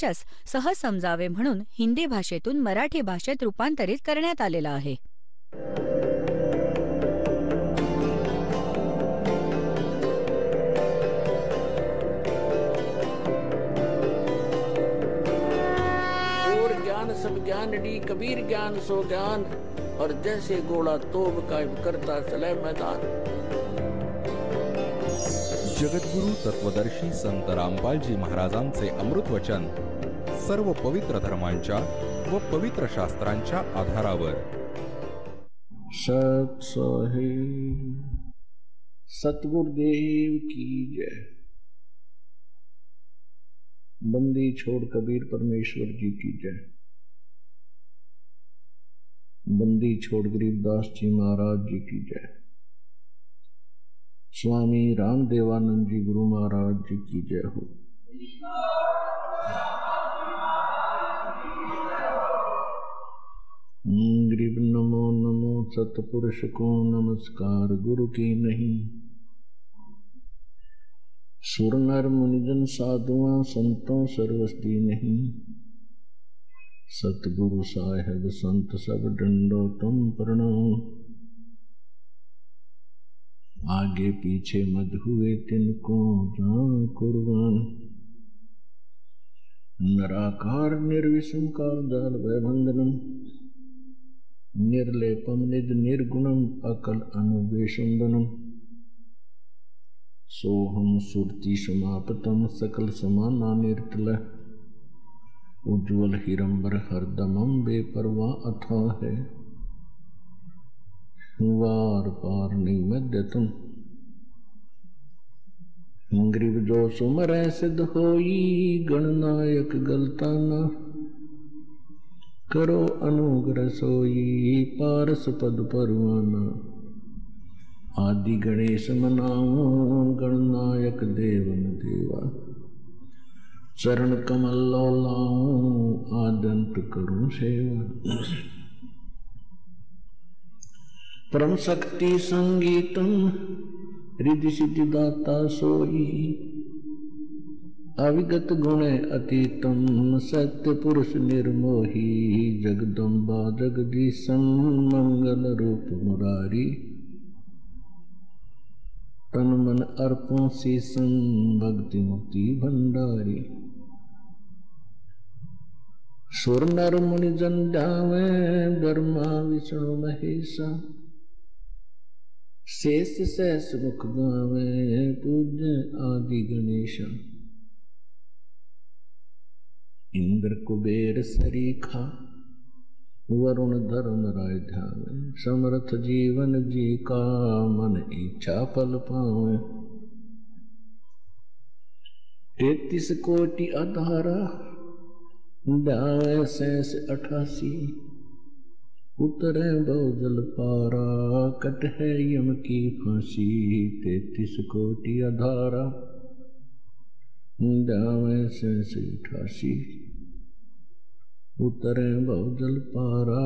वर्चस्व सहज समजावे म्हणून हिंदी भाषेतून मराठी भाषेत रूपांतरित करण्यात आलेला आहे. सब ज्ञानडी कबीर ज्ञान सो ज्ञान और जैसे गोला तोब कायम करता चले मैदान. जगद्गुरु तत्वदर्शी संत रामपालजी महाराजांचे अमृत वचन सर्व पवित्र धर्मांच्या व पवित्र शास्त्रांच्या आधारावर. सत सोहे सतगुरुदेव की जय. बंदी छोड़ कबीर परमेश्वर जी की जय. बंदी छोड़ गरीबदास जी महाराज जी की जय. स्वामी रामदेवानंद जी गुरु महाराज जी की जय हो. गरीब नमो नमो सतपुरुष को नमस्कार गुरु की नहीं. सुर नर मुनिजन साधुआ संतों सर्वस्ती नहीं. सतगुरु साहेब संत सब डंडो तुम प्रणाम. आगे पीछे मत हुए तिनको जान कुर्बान. निराकार निर्विषमकार जाल वैबंधनम. निर्लेपम निज निर्गुणम अकल अनुवेशंदनम. सोहम सुरति समापतम सकल समाना निर्तल. उज्ज्वल हिरंबर हरदमम बेपरवाह अथा है. वार पार निमद्यतम. ग्रीव जो सुमर सिद्ध होई गणनायक गलताना. करो अनुग्रह सोई पारस पद परवाना. आदि गणेश मनाओ गणनायक देवन देवा. चरण कमल लाऊं आदंत करूं सेवा. परम शक्ति संगीतम रिद्धि सिद्धि दाता सोई. अविगत गुण अतीतम सत्य पुरुष निर्मोही. जगदम्बा जगदीशम मंगल रूप मुरारी. तन मन अर्पों शीसम भक्ति मुक्ति भंडारी. सुर नर मुनि जन ध्यावे ब्रह्मा विष्णु महेशा. शेष सहस मुख गावे पूज्य आदि गणेशा. इंद्र कुबेर सरीखा वरुण धर्म राय ध्यावे. समर्थ जीवन जी का मन इच्छा फल पावे. 33 कोटि अधारा ध्यावे शेष 88. उतरे बहुजल पारा कट है यम की फांसी. 33 कोटि अधारा ध्यावे शेष 88. उतरे बहुजल पारा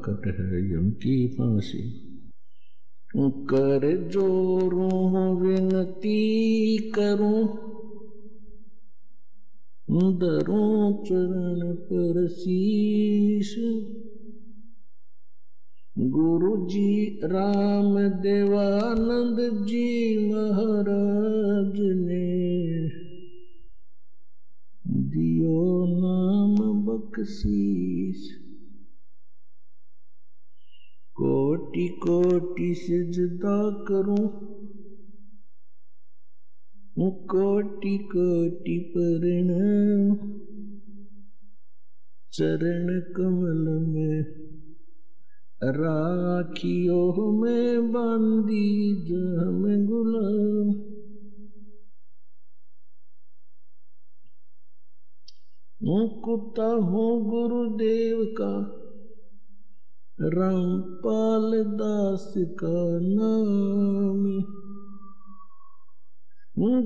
कट है यम की फांसी. कर जोरूं विनती करूं दरूं चरण पर शीश. गुरु जी राम देवानंद जी महाराज ने दियो नाम बख्शीश. कोटि कोटि सिजदा करूं कोटि कोटि प्रणाम. चरण कमल में राखियो में बांधी जम गुलाम. कुत्ता हूँ गुरुदेव का रामपाल दास का नाम.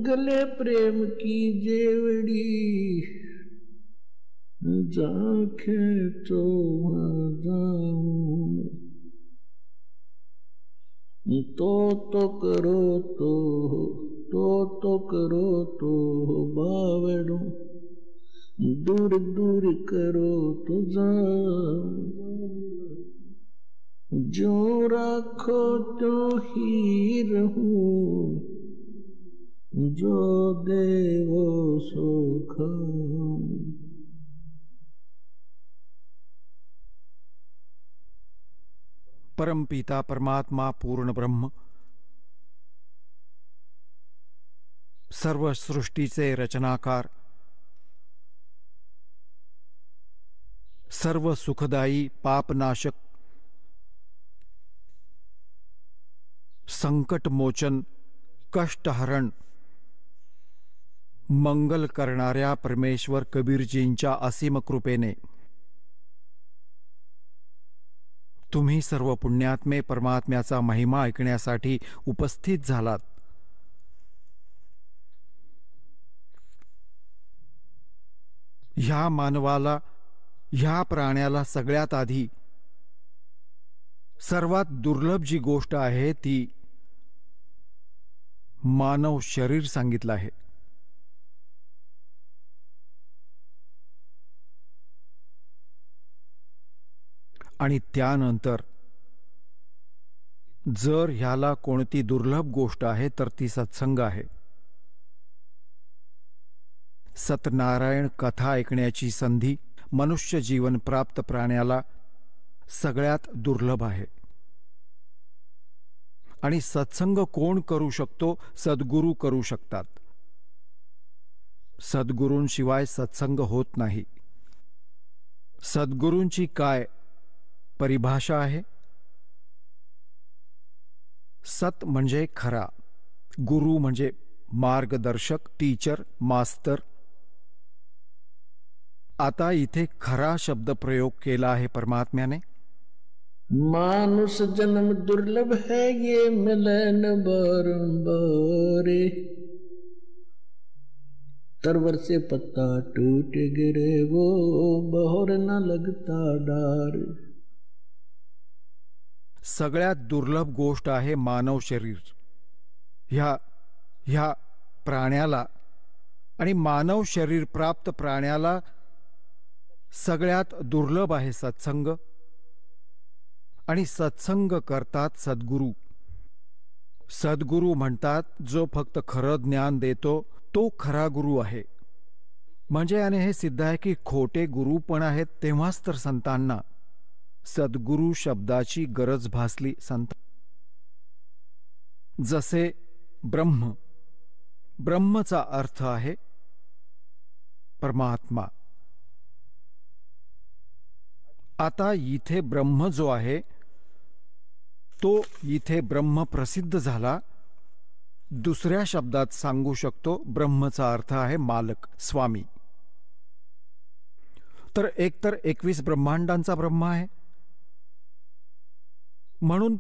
गले प्रेम की जेवड़ी जाके तो जाऊं. तो करो तो करो तो बावड़ो. दूर दूर करो तो जो राखो तो ही रहूं, जो देवो सो खाऊं। परम पिता परमात्मा पूर्ण ब्रह्म सर्व सृष्टीचे रचनाकार, सर्व सुखदायी पापनाशक, संकटमोचन, कष्टहरण, मंगल करणाऱ्या परमेश्वर कबीरजींच्या असीम कृपेने तुम्ही सर्व पुण्यात्मे परमात्म्याचा महिमा ऐकण्यासाठी उपस्थित झालात. ह्या मानवाला, ह्या प्राण्याला सगळ्यात आधी सर्वात दुर्लभ जी गोष्ट आहे ती मानव शरीर सांगितलं आहे. आणि त्यानंतर जर ह्याला कोणती दुर्लभ गोष्ट आहे तर ती सत्संग आहे. सत्यनारायण कथा ऐकण्याची संधी मनुष्य जीवन प्राप्त प्राण्याला सगळ्यात दुर्लभ आहे. आणि सत्संग कोण करू शकतो? सद्गुरू करू शकतात. सद्गुरूंशिवाय सत्संग होत नाही. सद्गुरूंची काय परिभाषा आहे? सत म्हणजे खरा, गुरु म्हणजे मार्गदर्शक, टीचर, मास्तर. आता इथे खरा शब्द प्रयोग केला आहे परमात्म्याने. मानुष जन्म दुर्लभ है ये मिलन बारंबार, तरवर से पत्ता टूट गिरे वो बहोर न लगता डार. सगळ्यात दुर्लभ गोष्ट आहे मानव शरीर. ह्या प्राण्याला आणि मानव शरीर प्राप्त प्राण्याला सगळ्यात दुर्लभ आहे सत्संग. आणि सत्संग करतात सद्गुरू. सद्गुरू म्हणतात जो फक्त खरं ज्ञान देतो तो खरा गुरु आहे. म्हणजे याने हे सिद्ध आहे की खोटे गुरु पण आहेत. तेव्हाच तर संतांना सद्गुरू शब्दाची गरज भासली. संत जसे ब्रह्म, ब्रह्मचा अर्थ आहे परमात्मा. आता इथे ब्रह्म जो आहे तो इथे ब्रह्म प्रसिद्ध झाला. दुसऱ्या शब्दात सांगू शकतो ब्रह्मचा अर्थ आहे मालक, स्वामी. तर एकतर 21 ब्रह्मांडांचा ब्रह्म आहे, म्हणून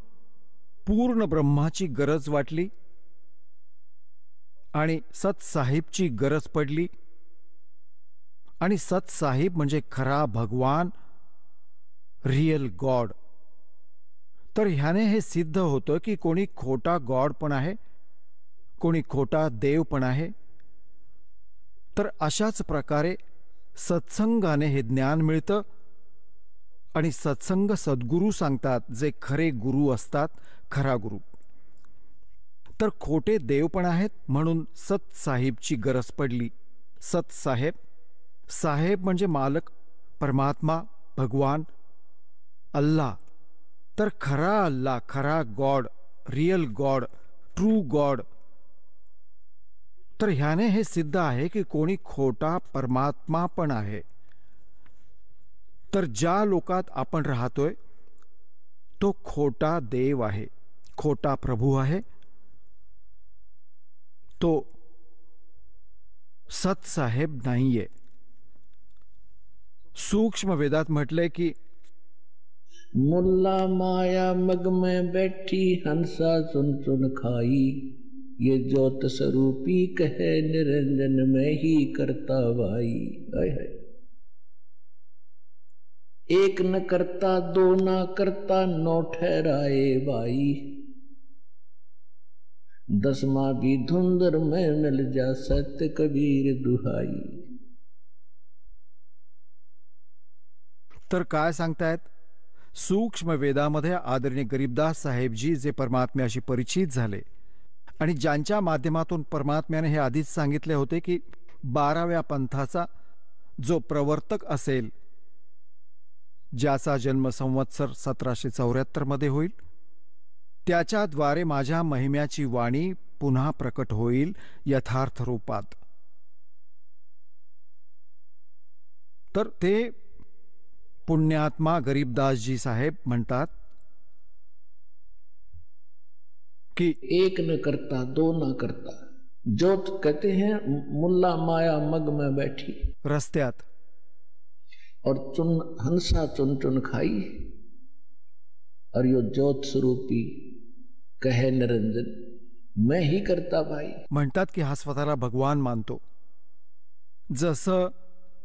पूर्ण ब्रह्माची गरज वाटली आणि सतसाहिबची गरज पडली. आणि सतसाहिब म्हणजे खरा भगवान, रियल गॉड. तर ह्याने हे सिद्ध होतं की कोणी खोटा गॉड पण आहे, कोणी खोटा देव पण आहे. तर अशाच प्रकारे सत्संगाने हे ज्ञान मिळतं. आणि सत्संग सद्गुरू सांगतात जे खरे गुरु असतात, खरा गुरु. तर खोटे देव पण आहेत, म्हणून सतसाहिबची गरज पडली. सतसाहेब, साहेब म्हणजे मालक, परमात्मा, भगवान, अल्लाह. तर खरा अल्लाह, खरा God, real God, true God. तर ह्याने हे सिद्ध आहे की कोणी खोटा परमात्मा पण आहे. तर ज्या लोकात आपण राहतोय तो खोटा देव आहे, खोटा प्रभू आहे. तो सतसाहेब नाहीये. सूक्ष्म वेदात म्हटलंय की मुल्ला माया मग में बैठी हंसा सुन सुन खाई, ये ज्योत स्वरूपी कहे निरंजन में ही करता भाई. हाय हाय. एक न करता दो न करता नौ ठहराए भाई, दसवां भी धुंधर में मिल जा सत्य कबीर दुहाई. तर काय सांगतायत? सूक्ष्म वेदामध्ये आदरणीय गरीबदास साहेबजी जे परमात्म्याशी परिचित झाले आणि ज्यांच्या माध्यमातून परमात्म्याने हे आधीच सांगितले होते की 12व्या पंथाचा जो प्रवर्तक असेल, ज्याचा जन्म संवत्सर 1774 मध्ये होईल, त्याच्याद्वारे माझ्या महिम्याची वाणी पुन्हा प्रकट होईल यथार्थ रूपात. तर ते पुण्यात्मा गरीबदासजी साहेब म्हणतात की एक न करता दो न करता, जोत कहते हैं मुल्ला माया मग में बैठी रस्त्यात और चुन हंसा चुन चुन खाई, और यो ज्योत स्वरूपी कहे निरंजन मैं ही करता भाई. म्हणतात की हा स्वतःला भगवान मानतो. जसं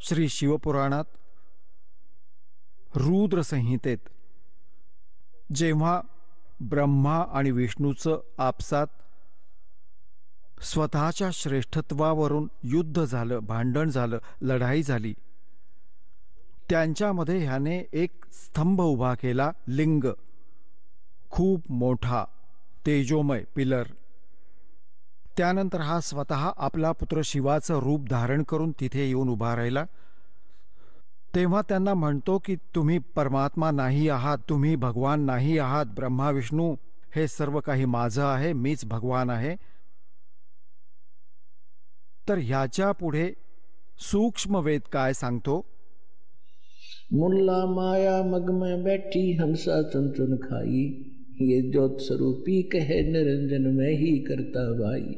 श्री शिवपुराणात रुद्र संहितेत जेव्हा ब्रह्मा आणि विष्णूचं आपसात स्वतःच्या श्रेष्ठत्वावरून युद्ध झालं, भांडण झालं, लढाई झाली, त्यांच्यामध्ये ह्याने एक स्तंभ उभा केला, लिंग, खूप मोठा तेजोमय पिलर. त्यानंतर हा स्वतः आपला पुत्र शिवाचं रूप धारण करून तिथे येऊन उभा राहिला. तेव्हा त्यांना म्हणतो की तुम्ही परमात्मा नाही आहात, तुम्ही भगवान नाही आहात, ब्रह्मा विष्णू हे सर्व काही माझं आहे, मीच भगवान आहे. तर ह्याच्या पुढे सूक्ष्म वेद काय सांगतो? मुल्ला माया मग में बैठी हंसा चुन चुन खाई, ये ज्योत स्वरूपी कहे निरंजन मैं ही करता भाई.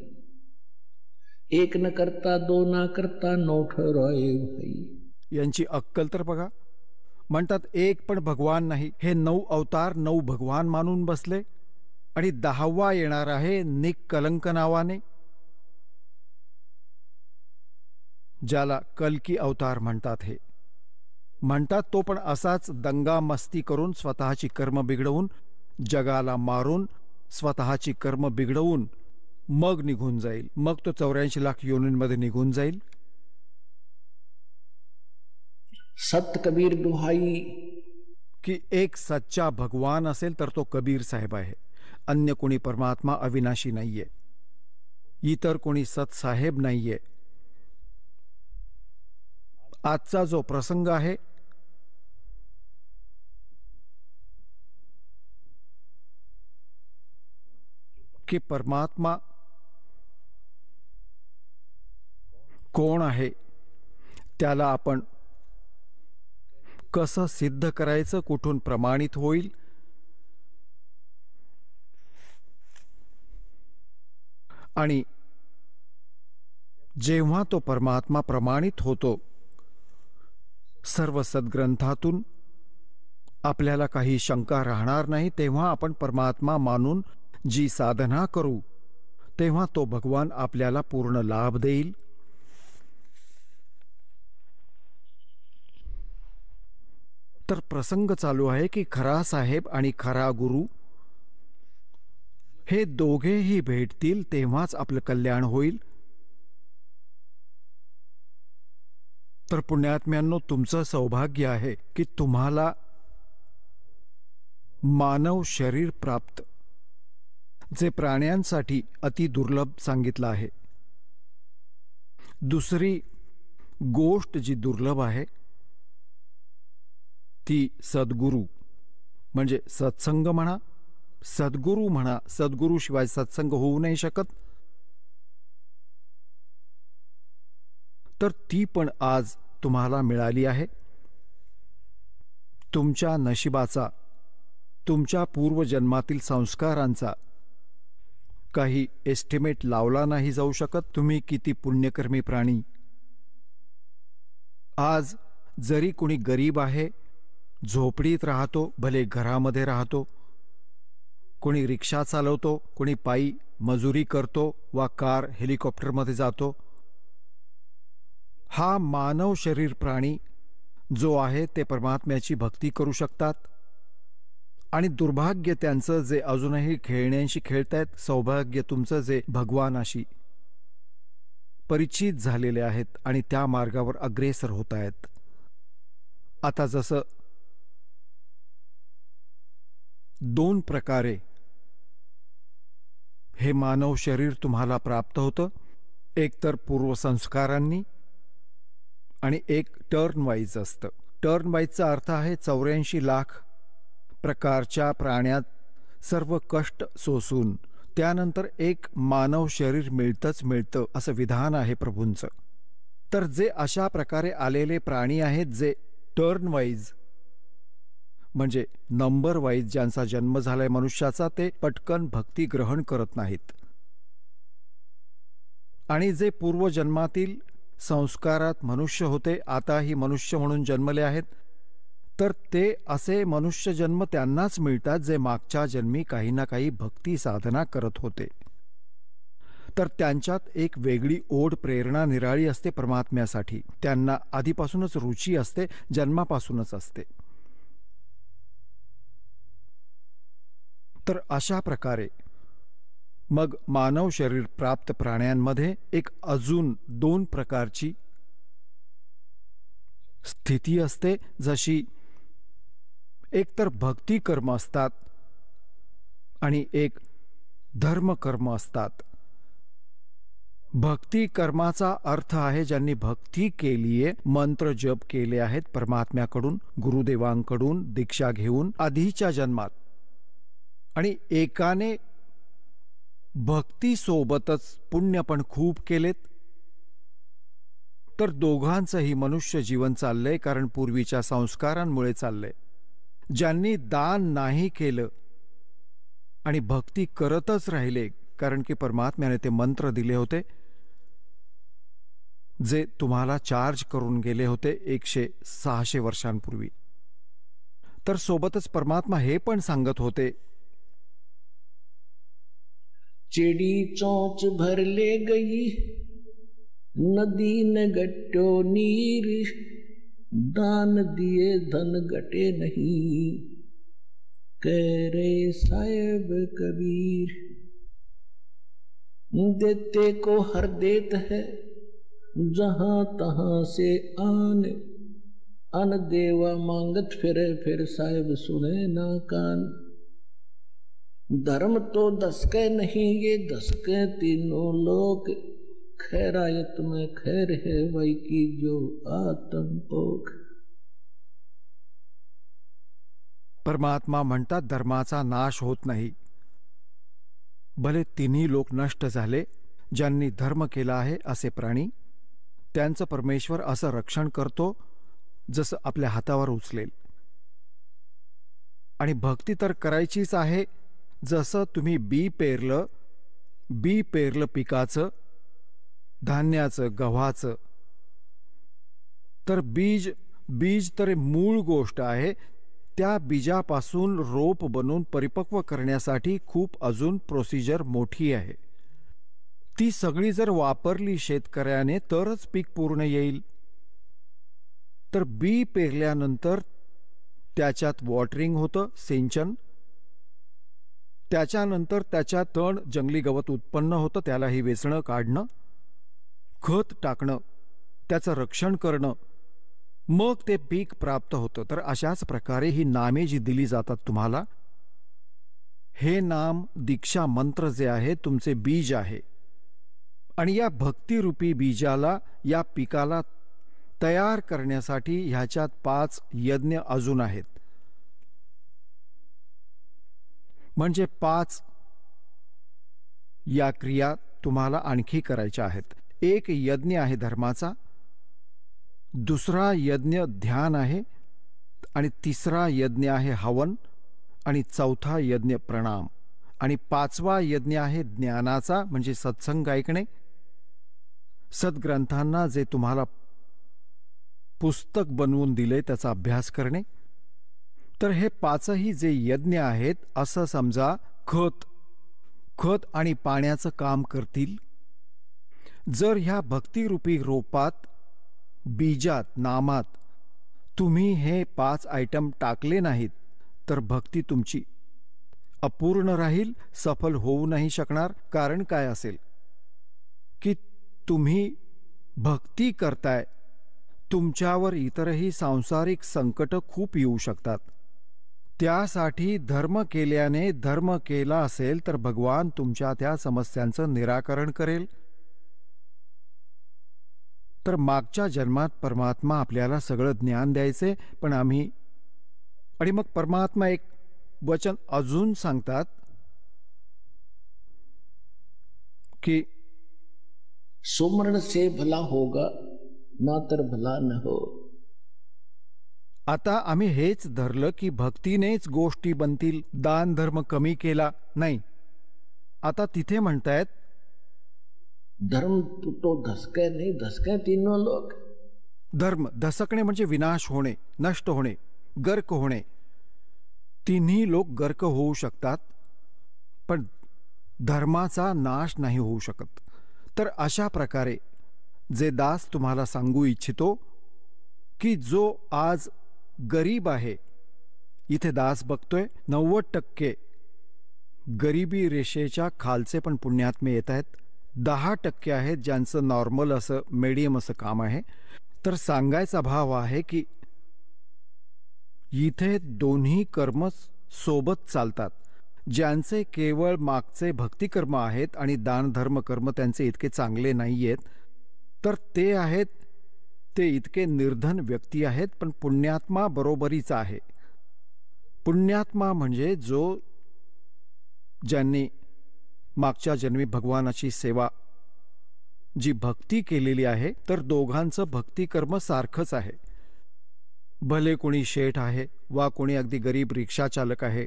एक न करता दो ना करता नौ ठहराए भाई. यांची अक्कल तर बघा. म्हणतात एक पण भगवान नाही, हे 9 अवतार 9 भगवान मानून बसले आणि 10वा येणार आहे निकलंक नावाने, ज्याला कल्की अवतार म्हणतात. हे म्हणतात तो पण असाच दंगा मस्ती करून, स्वतःची कर्म बिघडवून, जगाला मारून, स्वतःची कर्म बिघडवून मग निघून जाईल. मग तो 84 लाख योनींमध्ये निघून जाईल. सत कबीर दुहाई की एक सच्चा भगवान असेल तर तो कबीर साहेब आहे. अन्य कोणी परमात्मा अविनाशी नाहीये, इतर कोणी सत साहेब नाहीये. आजचा जो प्रसंग आहे की परमात्मा कोण आहे, त्याला आपण कसं सिद्ध करायचं, कुठून प्रमाणित होईल, आणि जेव्हा तो परमात्मा प्रमाणित होतो सर्व सद्ग्रंथातून, आपल्याला काही शंका राहणार नाही. तेव्हा आपण परमात्मा मानून जी साधना करू, तेव्हा तो भगवान आपल्याला पूर्ण लाभ देईल. तर प्रसंग चालू आहे की खरा साहेब आणि खरा गुरु हे दोघेही भेटतील, तेव्हाच आपलं कल्याण होईल. तर पुण्यात्म्यांनो, तुमचं सौभाग्य आहे की तुम्हाला मानव शरीर प्राप्त, जे प्राण्यांसाठी अति दुर्लभ सांगितलं आहे. दुसरी गोष्ट जी दुर्लभ आहे ती सद्गुरू, म्हणजे सत्संग म्हणा, सद्गुरू म्हणा. सद्गुरू शिवाय सत्संग होऊ नाही शकत. तर ती पण आज तुम्हाला मिळाली आहे. तुमच्या नशिबाचा, तुमच्या पूर्वजन्मातील संस्कारांचा काही एस्टिमेट लावला नाही जाऊ शकत. तुम्ही किती पुण्यकर्मी प्राणी. आज जरी कोणी गरीब आहे, झोपडीत राहतो, भले घरामध्ये राहतो, कोणी रिक्षा चालवतो, कोणी पायी मजुरी करतो वा कार हेलिकॉप्टरमध्ये जातो, हा मानव शरीर प्राणी जो आहे ते परमात्म्याची भक्ती करू शकतात. आणि दुर्भाग्य त्यांचं जे अजूनही खेळण्यांशी खेळतायत, सौभाग्य तुमचं जे भगवानाशी परिचित झालेले आहेत आणि त्या मार्गावर अग्रेसर होत आहेत. आता जसं दोन प्रकारे हे मानव शरीर तुम्हाला प्राप्त होतं. एक तर पूर्वसंस्कारांनी आणि एक टर्न वाईज असतं. टर्न वाईजचा अर्थ आहे 84 लाख प्रकारच्या प्राण्यात सर्व कष्ट सोसून त्यानंतर एक मानव शरीर मिळतं असं विधान आहे प्रभूंचं. तर जे अशा प्रकारे आलेले प्राणी आहेत जे टर्न वाईज म्हणजे नंबर वाईज ज्यांचा जन्म झालाय मनुष्याचा, ते पटकन भक्ती ग्रहण करत नाहीत. आणि जे पूर्वजन्मातील संस्कारात मनुष्य होते, आताही मनुष्य म्हणून जन्मले आहेत, तर ते असे मनुष्य जन्म त्यांनाच मिळतात जे मागच्या जन्मी काही ना काही भक्ती साधना करत होते. तर त्यांच्यात एक वेगळी ओढ, प्रेरणा निराळी असते परमात्म्यासाठी. त्यांना आधीपासूनच रुची असते, जन्मापासूनच असते. तर अशा प्रकारे मग मानव शरीर प्राप्त प्राण्यांमध्ये एक अजून दोन प्रकारची स्थिती असते. जशी एक तर भक्ती कर्म असतात आणि एक धर्मकर्म असतात. भक्ती कर्माचा अर्थ आहे ज्यांनी भक्ती केलीये, मंत्र जप केले आहेत परमात्म्याकडून, गुरुदेवांकडून दीक्षा घेऊन आधीच्या जन्मात, आणि एकाने भक्ती सोबतच पुण्य पण खूप केलेत. तर दोघांचंही मनुष्य जीवन चाललंय, कारण पूर्वीच्या संस्कारांमुळे चाललंय. ज्यांनी दान नाही केलं आणि भक्ती करतच राहिले, कारण की परमात्म्याने ते मंत्र दिले होते जे तुम्हाला चार्ज करून गेले होते 100-600 वर्षांपूर्वी. तर सोबतच परमात्मा हे पण सांगत होते, चिड़ी चोंच भर ले गई नदी न गट्टो नीर, दान दिए धन घटे नहीं, कह रे साहेब कबीर। देते को हर देत है जहां तहां से आन, अन देवा मांगत फिर साहेब सुने ना कान। धर्म तो दसके नहीं ये दसके तीनों लोग, खैरायत में खैर है वही की जो आत्म पोख। परमात्मा म्हणतात धर्माचा नाश होत नाही. भले तिन्ही लोक नष्ट झाले, ज्यांनी धर्म केला आहे असे प्राणी, त्यांचं परमेश्वर असं रक्षण करतो जसं आपल्या हातावर उचलेल. आणि भक्ती तर करायचीच आहे. जसं तुम्ही बी पेरलं पिकाचं, धान्याचं, गव्हाचं, तर बीज तर मूळ गोष्ट आहे. त्या बीजापासून रोप बनून परिपक्व करण्यासाठी खूप अजून प्रोसिजर मोठी आहे. ती सगळी जर वापरली शेतकऱ्याने तरच पीक पूर्ण येईल. तर बी पेरल्यानंतर त्याच्यात वॉटरिंग होतं, सिंचन. त्याच्यानंतर त्याच्या तण जंगली गवत उत्पन्न होतं, त्यालाही वेचणं, काढणं, खत टाकणं, त्याचं रक्षण करणं, मग ते पीक प्राप्त होतं. तर अशाच प्रकारे ही नामे जी दिली जातात तुम्हाला, हे नाम दीक्षा मंत्र जे आहे तुमचे बीज आहे. आणि या भक्तिरूपी बीजाला, या पिकाला तयार करण्यासाठी ह्याच्यात 5 यज्ञ अजून आहेत. म्हणजे 5 या क्रिया तुम्हाला आणखी करायच्या आहेत. एक यज्ञ आहे धर्माचा, दुसरा यज्ञ ध्यान आहे, आणि तिसरा यज्ञ आहे हवन, आणि चौथा यज्ञ प्रणाम, आणि 5वा यज्ञ आहे ज्ञानाचा, म्हणजे सत्संग ऐकणे, सद्ग्रंथांना जे तुम्हाला पुस्तक बनवून दिले त्याचा अभ्यास करणे. तर हे 5ही जे यज्ञ आहेत, असं समजा खत आणि पाण्याचं काम करतील. जर ह्या भक्तिरूपी रोपात, बीजात, नामात तुम्ही हे 5 आयटम टाकले नाहीत, तर भक्ती तुमची अपूर्ण राहील, सफल होऊ नाही शकणार. कारण काय असेल की तुम्ही भक्ती करताय, तुमच्यावर इतरही सांसारिक संकट खूप येऊ शकतात. त्यासाठी धर्म केल्याने धर्म केला असेल तर भगवान तुमच्या त्या समस्यांचं निराकरण करेल. तर मागच्या जन्मात परमात्मा आपल्याला सगळं ज्ञान द्यायचे, पण आम्ही आणि मग परमात्मा एक वचन अजून सांगतात की सुमरण से भला होगा नातर भला न हो. आता आम्ही हेच धरलं की भक्तीनेच गोष्टी बनतील, दान धर्म कमी केला नाही. आता तिथे म्हणतायत धर्म तो धसके नहीं, धसके तीनों लोग. धर्म धसकणे म्हणजे विनाश होणे, नष्ट होणे, गर्क होणे. तिन्ही लोक गर्क होऊ शकतात, पण धर्माचा नाश नाही होऊ शकत. तर अशा प्रकारे जे दास तुम्हाला सांगू इच्छितो की जो आज गरीब आहे, इथे दास बघतोय 90% गरिबी रेषेच्या खालचे पण पुण्यात्मे येत आहेत. 10% आहेत ज्यांचं नॉर्मल असं मीडियम असं काम आहे. तर सांगायचा भाव आहे की इथे दोन्ही कर्म सोबत चालतात. ज्यांचे केवळ मागचे भक्तिकर्म आहेत आणि दान धर्म कर्म त्यांचे इतके चांगले नाही आहेत, तर ते आहेत ते इतके निर्धन व्यक्ती आहेत, पण पुण्यात्मा बरोबरीचा आहे. पुण्यात्मा म्हणजे जो ज्यांनी मागच्या जन्मी भगवानाची सेवा जी भक्ती केलेली आहे, तर दोघांचं भक्तिकर्म सारखंच आहे. भले कोणी शेठ आहे वा कोणी अगदी गरीब रिक्षा चालक आहे,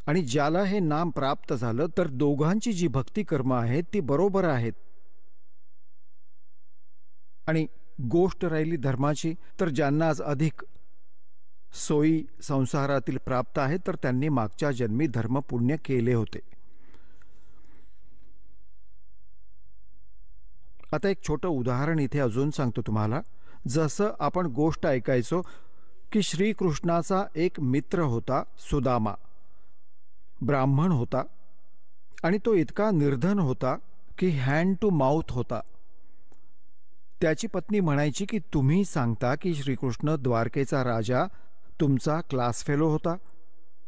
आणि ज्याला हे नाम प्राप्त झालं तर दोघांची जी भक्तिकर्म आहेत ती बरोबर आहेत. आणि गोष्ट राहिली धर्माची, तर ज्यांना आज अधिक सोयी संसारातील प्राप्त आहेत तर त्यांनी मागच्या जन्मी धर्म पुण्य केले होते. आता एक छोटं उदाहरण इथे अजून सांगतो तुम्हाला. जसं आपण गोष्ट ऐकायचो की श्रीकृष्णाचा एक मित्र होता सुदामा, ब्राह्मण होता, आणि तो इतका निर्धन होता की हँड टू माउथ होता. त्याची पत्नी म्हणायची की तुम्ही सांगता की श्रीकृष्ण द्वारकेचा राजा तुमचा क्लास फेलो होता,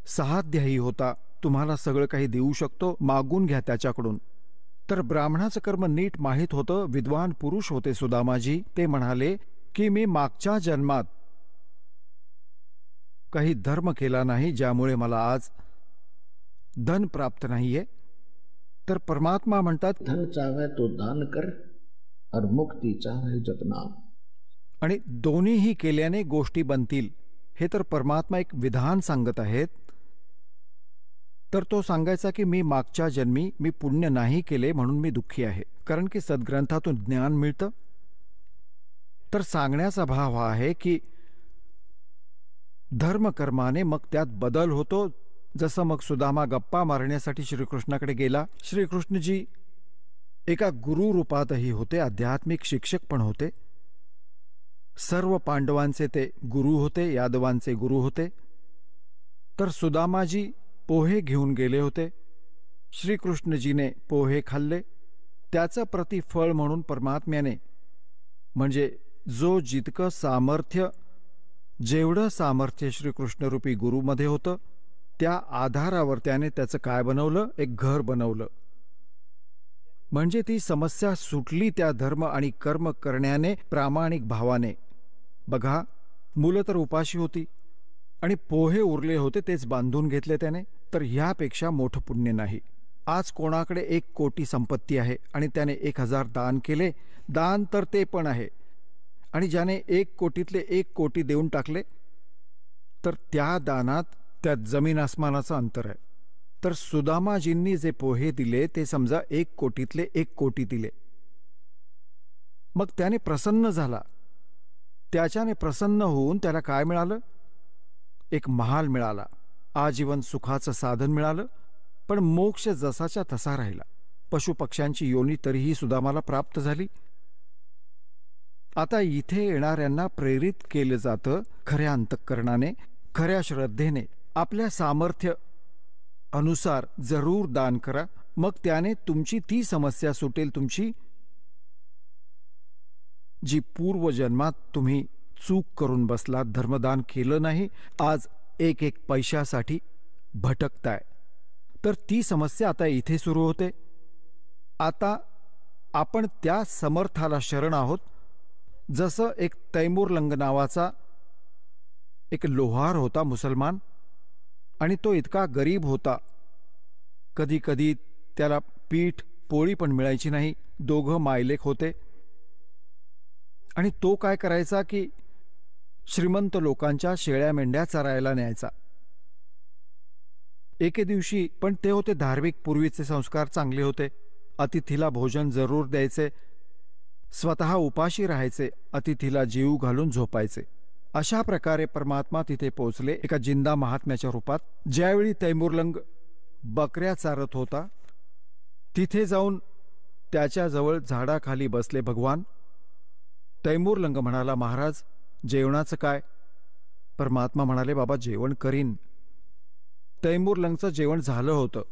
सहाध्यायी होता, तुम्हाला सगळं काही देऊ शकतो, मागून घ्या त्याच्याकडून. तर ब्राह्मणाचं कर्म नीट माहीत होतं, विद्वान पुरुष होते सुदामाजी. ते म्हणाले की मी मागच्या जन्मात काही धर्म केला नाही ज्यामुळे मला आज धन प्राप्त नाहीये. तर परमात्मा म्हणतात धन चाहे तो दान कर और मुक्ती चाहे जपनाम. आणि दोन्हीही केल्याने गोष्टी बनतील. हे तर परमात्मा एक विधान सांगत आहेत. तर तो सांगायचा की मी मागच्या जन्मी मी पुण्य नाही केले म्हणून मी दुःखी आहे, कारण की सद्ग्रंथातून ज्ञान मिळतं. तर सांगण्याचा भाव हा आहे की धर्मकर्माने मग त्यात बदल होतो. जसं मग सुदामा गप्पा मारण्यासाठी श्रीकृष्णाकडे गेला. श्रीकृष्णजी एका गुरु रूपातही होते, आध्यात्मिक शिक्षक पण होते. सर्व पांडवांचे ते गुरु होते, यादवांचे गुरु होते. तर सुदामाजी पोहे घेऊन गेले होते. श्रीकृष्णजीने पोहे खाल्ले. त्याचं प्रतिफळ म्हणून परमात्म्याने, म्हणजे जो जितकं सामर्थ्य, जेवढं सामर्थ्य श्रीकृष्णरूपी गुरुमध्ये होतं त्या आधारावर त्याने त्याचं काय बनवलं, एक घर बनवलं. म्हणजे ती समस्या सुटली त्या धर्म आणि कर्म करण्याने, प्रामाणिक भावाने. बघा, मुलं तर उपाशी होती आणि पोहे उरले होते तेच बांधून घेतले त्याने. तर ह्यापेक्षा मोठं पुण्य नाही. आज कोणाकडे 1 कोटी संपत्ती आहे आणि त्याने 1000 दान केले, दान तर ते पण आहे, आणि ज्याने 1 कोटीतले 1 कोटी देऊन टाकले, तर त्या दानात त्यात जमीन आसमानाचं अंतर आहे. तर सुदामाजींनी जे पोहे दिले ते समजा 1 कोटीतले 1 कोटी दिले. मग त्याने प्रसन्न झाला. त्याच्याने प्रसन्न होऊन त्याला काय मिळालं? एक महाल मिळाला, आजीवन सुखाचं साधन मिळालं. पण मोक्ष जसाच्या तसा राहिला. पशुपक्ष्यांची योनी तरीही सुदामाला प्राप्त झाली. आता इथे येणाऱ्यांना प्रेरित केलं जातं खऱ्या अंतःकरणाने, खऱ्या श्रद्धेने. आपल्या सामर्थ्य अनुसार जरूर दान करा, मग त्याने तुमची ती समस्या सुटेल, तुमची जी पूर्वजन्मात तुम्ही चूक करून बसलात, धर्मदान केलं नाही, आज एक एक पैशासाठी भटकताय, तर ती समस्या आता इथे सुरू होते. आता आपण त्या समर्थाला शरण आहोत, जसं एक तैमूरलंग नावाचा एक लोहार होता मुसलमान, आणि तो इतका गरीब होता, कधी कधी त्याला पीठ पोळी पण मिळायची नाही. दोघं मायलेक होते. आणि तो काय करायचा की श्रीमंत लोकांच्या शेळ्या मेंढ्या चरायला न्यायचा. एके दिवशी पण ते होते धार्मिक, पूर्वीचे संस्कार चांगले होते. अतिथीला भोजन जरूर द्यायचे, स्वतः उपाशी राहायचे, अतिथीला जीव घालून झोपायचे. अशा प्रकारे परमात्मा तिथे पोचले एका जिंदा महात्म्याच्या रूपात. ज्यावेळी तैमूरलंग बकऱ्या चारत होता, तिथे जाऊन त्याच्याजवळ झाडाखाली बसले भगवान. तैमूरलंग म्हणाला, महाराज जेवणाचं काय? परमात्मा म्हणाले, बाबा जेवण करीन. तैमूरलंगचं जेवण झालं होतं.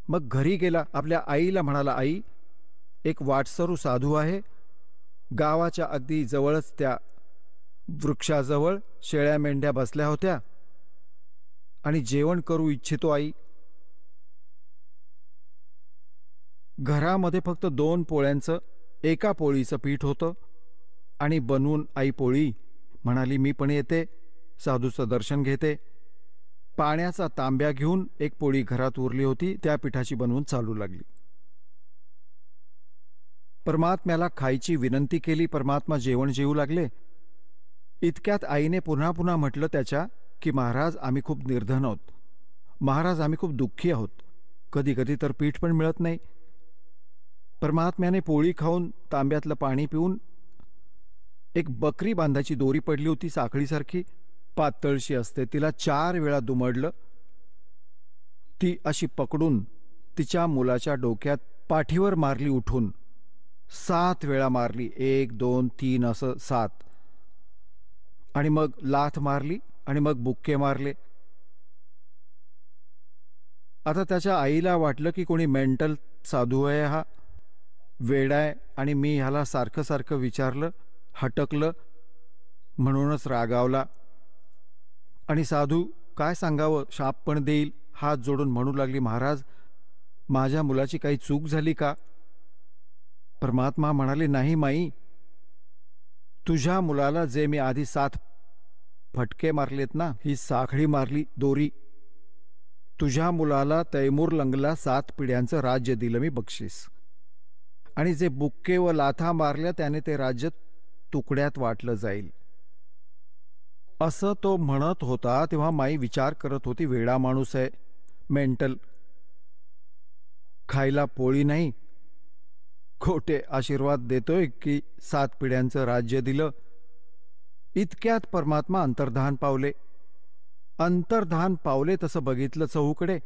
मग घरी गेला, आपल्या आईला म्हणाला, आई एक वाटसरू साधू आहे, गावाच्या अगदी जवळच त्या वृक्षाजवळ शेळ्या मेंढ्या बसल्या होत्या आणि जेवण करू इच्छितो आई. घरामध्ये फक्त 2 पोळ्यांचं, एका पोळीचं पीठ होतं आणि बनवून आई पोळी. म्हणाली, मी पण येते, साधूचं दर्शन घेते. पाण्याचा तांब्या घेऊन एक पोळी घरात उरली होती, त्या पिठाची बनवून चालू लागली. परमात्म्याला खायची विनंती केली. परमात्मा जेवण जेवू लागले. इतक्यात आईने पुन्हा पुन्हा म्हटलं त्याच्या की महाराज आम्ही खूप निर्धन आहोत, महाराज आम्ही खूप दुःखी आहोत, कधी कधी तर पीठ पण मिळत नाही. परमात्म्याने पोळी खाऊन तांब्यातलं पाणी पिऊन एक बकरी बांधाची दोरी पडली होती, साखळीसारखी पातळशी असते, तिला 4 वेळा दुमडलं. ती अशी पकडून तिच्या मुलाच्या डोक्यात पाठीवर मारली, उठून 7 वेळा मारली, 1 2 3 असं 7. आणि मग लाथ मारली आणि मग बुक्के मारले. आता त्याच्या आईला वाटलं की कोणी मेंटल साधू आहे, हा वेडाय, आणि मी ह्याला सारखं सारखं विचारलं, हटकलं, म्हणूनच रागावला. आणि साधू काय सांगावं, शाप पण देईल, हात जोडून म्हणू लागली, महाराज माझ्या मुलाची काही चूक झाली का? परमात्मा म्हणाले, नाही माई, तुझ्या मुलाला जे मी आधी 7 फटके मारलेत ना, ही साखळी मारली दोरी, तुझ्या मुलाला तैमूरलंगला 7 पिढ्यांचं राज्य दिलं मी बक्षीस. आणि जे बुक्के व लाथा मारल्या त्याने ते राज्य तुकड्यात वाटलं जाईल. असं तो म्हणत होता तेव्हा माई विचार करत होती, वेडा माणूस आहे, मेंटल, खायला पोळी नाही, खोटे आशीर्वाद देतोय की 7 पिढ्यांचं राज्य दिलं. इतक्यात परमात्मा अंतर्धान पावले. अंतर्धान पावले तसं बघितलं चहूकडे.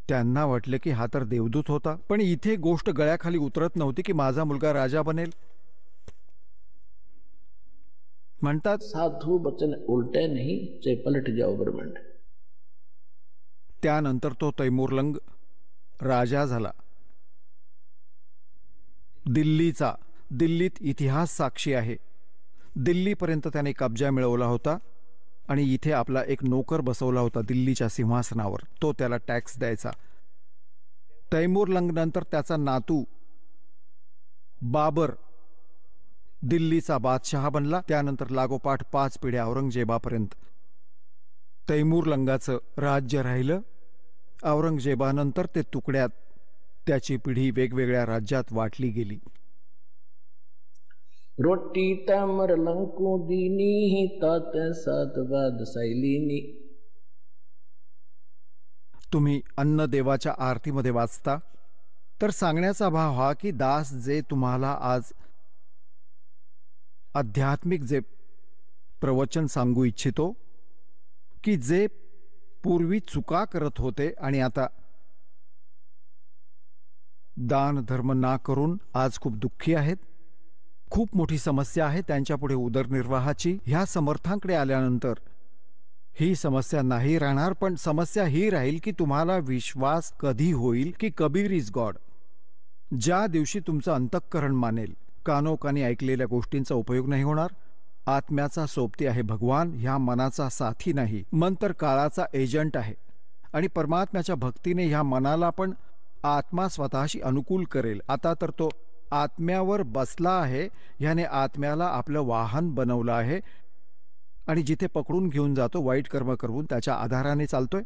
त्यांना वाटले की हा तर देवदूत होता. पण इथे गोष्ट गळ्याखाली उतरत नव्हती की माझा मुलगा राजा बनेल. म्हणतात, साधू बचन उलटे नाही, चे पलट जाओ ब्रह्मांड. त्यानंतर तो तैमूरलंग राजा झाला दिल्लीचा. दिल्लीत इतिहास साक्षी आहे. दिल्लीपर्यंत त्याने कब्जा मिळवला होता आणि इथे आपला एक नोकर बसवला होता दिल्लीच्या सिंहासनावर, तो त्याला टॅक्स द्यायचा. तैमूरलंग नंतर त्याचा नातू बाबर दिल्लीचा बादशहा बनला. त्यानंतर लागोपाठ 5 पिढ्या औरंगजेबापर्यंत तैमूरलंगाचं राज्य राहिलं. औरंगजेबानंतर ते तुकड्यात त्याची पिढी वेगवेगळ्या राज्यात वाटली गेली. रोटी तमर लंकू दीनी, तात 7 बाद सैलीनी. तुम्ही अन्नदेवाच्या आरतीमध्ये वाचता तर सांगण्याचा भाव हा की दास जे तुम्हाला आज आध्यात्मिक जे प्रवचन सांगू इच्छितो की जे पूर्वी चुका करत होते आणि आता दान धर्म ना करून आज खूप दुःखी आहेत, खूप मोठी समस्या आहे त्यांच्यापुढे उदरनिर्वाहाची. ह्या समर्थांकडे आल्यानंतर ही समस्या नाही राहणार. पण समस्या ही राहील की तुम्हाला विश्वास कधी होईल की कबीर इज गॉड. ज्या दिवशी तुमचं अंतःकरण मानेल, कानोकानी ऐकलेल्या गोष्टींचा उपयोग नाही होणार, आत्म्याचा सोबती आहे भगवान, ह्या मनाचा साथी नाही. मन तर काळाचा एजंट आहे आणि परमात्म्याच्या भक्तीने ह्या मनाला पण आत्मा स्वतःशी अनुकूल करेल. आता तर तो आत्म्यावर बसला आहे, ह्याने आत्म्याला आपलं वाहन बनवलं आहे आणि जिथे पकडून घेऊन जातो वाईट कर्म करून त्याच्या आधाराने चालतोय.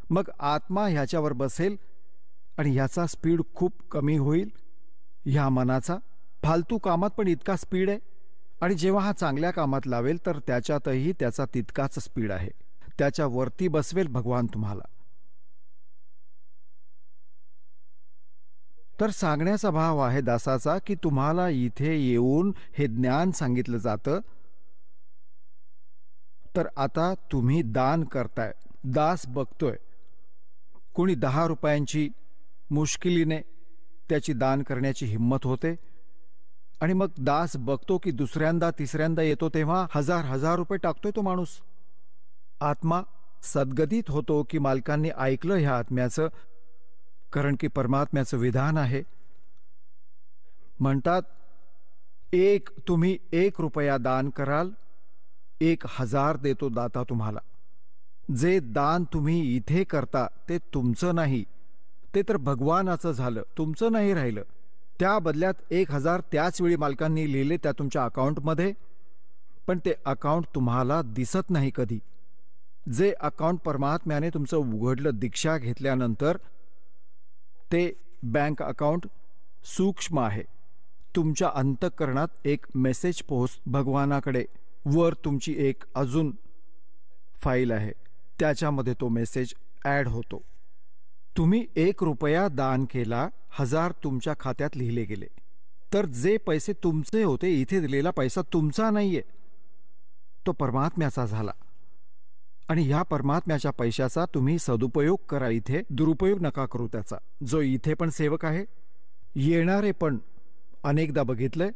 मग आत्मा ह्याच्यावर बसेल आणि ह्याचा स्पीड खूप कमी होईल. ह्या मनाचा फालतू कामात पण इतका स्पीड आहे आणि जेव्हा हा चांगल्या कामात लावेल तर त्याच्यातही त्याचा तितकाच स्पीड आहे. त्याच्या वरती बसवेल भगवान तुम्हाला. तर सांगण्याचा भाव आहे दासाचा की तुम्हाला इथे येऊन हे ज्ञान सांगितलं जातं. तर आता तुम्ही दान करताय. दास बघतोय कोणी 10 रुपयांची मुश्किलीने त्याची दान करण्याची हिंमत होते आणि मग दास बघतो की दुसऱ्यांदा तिसऱ्यांदा येतो तेव्हा 1000 रुपये टाकतोय तो माणूस. आत्मा सद्गदित होतो की मालकांनी ऐकलं ह्या आत्म्याचं, कारण की परमात्म्याचं विधान आहे. म्हणतात तुम्ही 1 रुपया दान कराल, 1000 देतो दाता तुम्हाला. जे दान तुम्ही इथे करता ते तुमचं नाही, ते तर भगवानाचं झालं, तुमचं नाही राहिलं. त्या बदल्यात 1000 त्याच वेळी मालकांनी लिहिले त्या तुमच्या अकाउंटमध्ये, पण ते अकाउंट तुम्हाला दिसत नाही कधी. जे अकाउंट परमात्म्याने तुमचं उघडलं दीक्षा घेतल्यानंतर, ते बँक अकाउंट सूक्ष्म आहे. तुमच्या अंतःकरणात एक मेसेज पोहोच भगवानाकडे. वर तुमची एक अजून फाईल आहे, त्याच्यामध्ये तो मेसेज ॲड होतो. तुम्ही 1 रुपया दान केला, 1000 तुमच्या खात्यात लिहिले गेले. तर जे पैसे तुमचे होते, इथे दिलेला पैसा तुमचा नाहीये, तो परमात्म्याचा झाला. आणि ह्या परमात्म्याच्या पैशाचा तुम्ही सदुपयोग करा, इथे दुरुपयोग नका करू त्याचा. जो इथे पण सेवक आहे, येणारे पण अनेकदा बघितलंय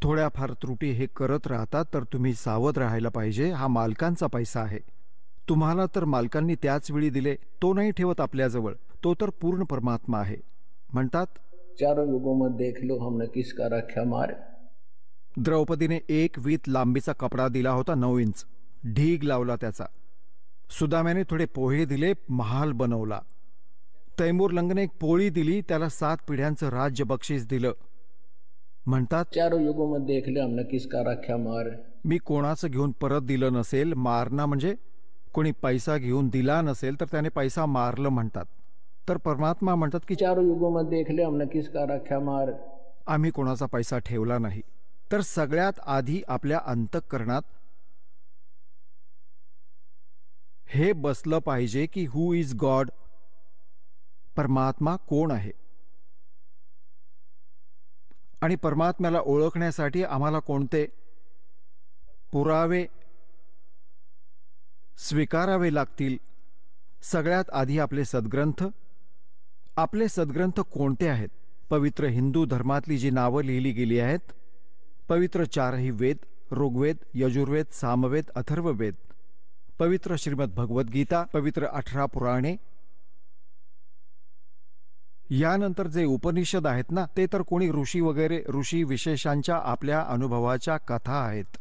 थोड्याफार त्रुटी हे करत राहतात. तर तुम्ही सावध राहायला पाहिजे. हा मालकांचा पैसा आहे. तुम्हाला तर मालकांनी त्याच वेळी दिले, तो नाही ठेवत आपल्याजवळ, तो तर पूर्ण परमात्मा आहे. म्हणतात चारों युगों में देख लो हमने किसका रखा मार. द्रौपदीने 1 वीत लांबीचा कपडा दिला होता, 9 इंच ढीग लावला त्याचा. सुदाम्याने थोडे पोहे दिले, महाल बनवला. तैमूर लंगने 1 पोळी दिली, त्याला 7 पिढ्यांचं राज्य बक्षीस दिलं. म्हणतात चारों युगों में देख लो हमने किसका रखा मार. मी कोणाचं घेऊन परत दिलं नसेल. मारणं म्हणजे कोणी पैसा घेऊन दिला नसेल तर त्याने पैसा मारलं म्हणतात. तर परमात्मा म्हणतात की चारों युगों में देख लो हमने किसका रखा मार. आम्ही कोणाचा पैसा ठेवला नाही. तर सगळ्यात आधी आपल्या अंतःकरणात हे बसलं पाहिजे की हु इज गॉड, परमात्मा कोण आहे. आणि परमात्म्याला ओळखण्यासाठी आम्हाला कोणते पुरावे स्वीकारावे लागतील. सगळ्यात आधी आपले सद्ग्रंथ. आपले सद्ग्रंथ कोणते आहेत? पवित्र हिंदू धर्मातली जी नावं लिहिली गेली आहेत, पवित्र 4ही वेद, ऋग्वेद, यजुर्वेद, सामवेद, अथर्ववेद, पवित्र श्रीमद भगवद्गीता, पवित्र 18 पुराणे. यानंतर जे उपनिषद आहेत ना, ते तर कोणी ऋषी वगैरे ऋषी विशेषांच्या आपल्या अनुभवाच्या कथा आहेत.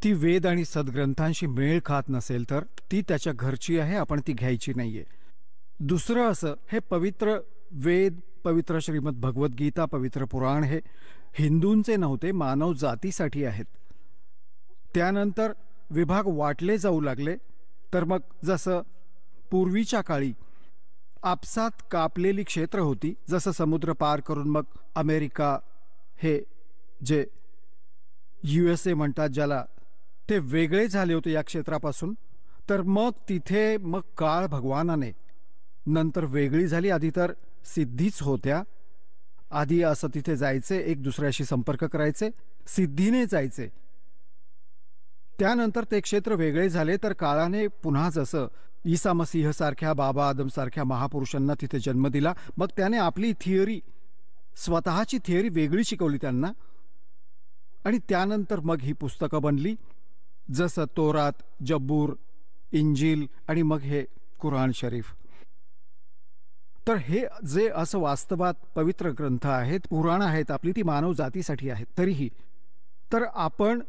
ती वेद आणि सद्ग्रंथांशी मेळ खात नसेल तर ती त्याच्या घरची आहे, आपण ती घ्यायची नाहीये. दुसरं असं, हे पवित्र वेद, पवित्र श्रीमद भगवद्गीता, पवित्र पुराण हे हिंदूंचे नव्हते, मानव जातीसाठी आहेत. त्यानंतर विभाग वाटले जाऊ लागले. तर मग जसं पूर्वीच्या काळी आपसात कापलेली क्षेत्र होती, जसं समुद्र पार करून मग अमेरिका, हे जे USA म्हणतात ज्याला, ते वेगळे झाले होते या क्षेत्रापासून. तर मग तिथे मग काळ भगवानाने नंतर वेगळी झाली. आधी तर सिद्धीच होत्या. आधी असं तिथे जायचे, एक दुसऱ्याशी संपर्क करायचे, सिद्धीने जायचे. त्यानंतर ते क्षेत्र वेगळे झाले. तर काळाने पुन्हा जसं ईसा मसीह सारख्या, बाबा आदम सारख्या महापुरुषांना तिथे जन्म दिला, मग त्याने आपली थिअरी, स्वतःची थिअरी वेगळी शिकवली त्यांना. आणि त्यानंतर मग ही पुस्तकं बनली, जसं तोरात, जब्बूर, इंजील आणि मग हे कुराण शरीफ. तर हे जे असं वास्तवात पवित्र ग्रंथ आहेत, पुराण आहेत आपली, ती मानव जातीसाठी आहेत. तरीही तर आपण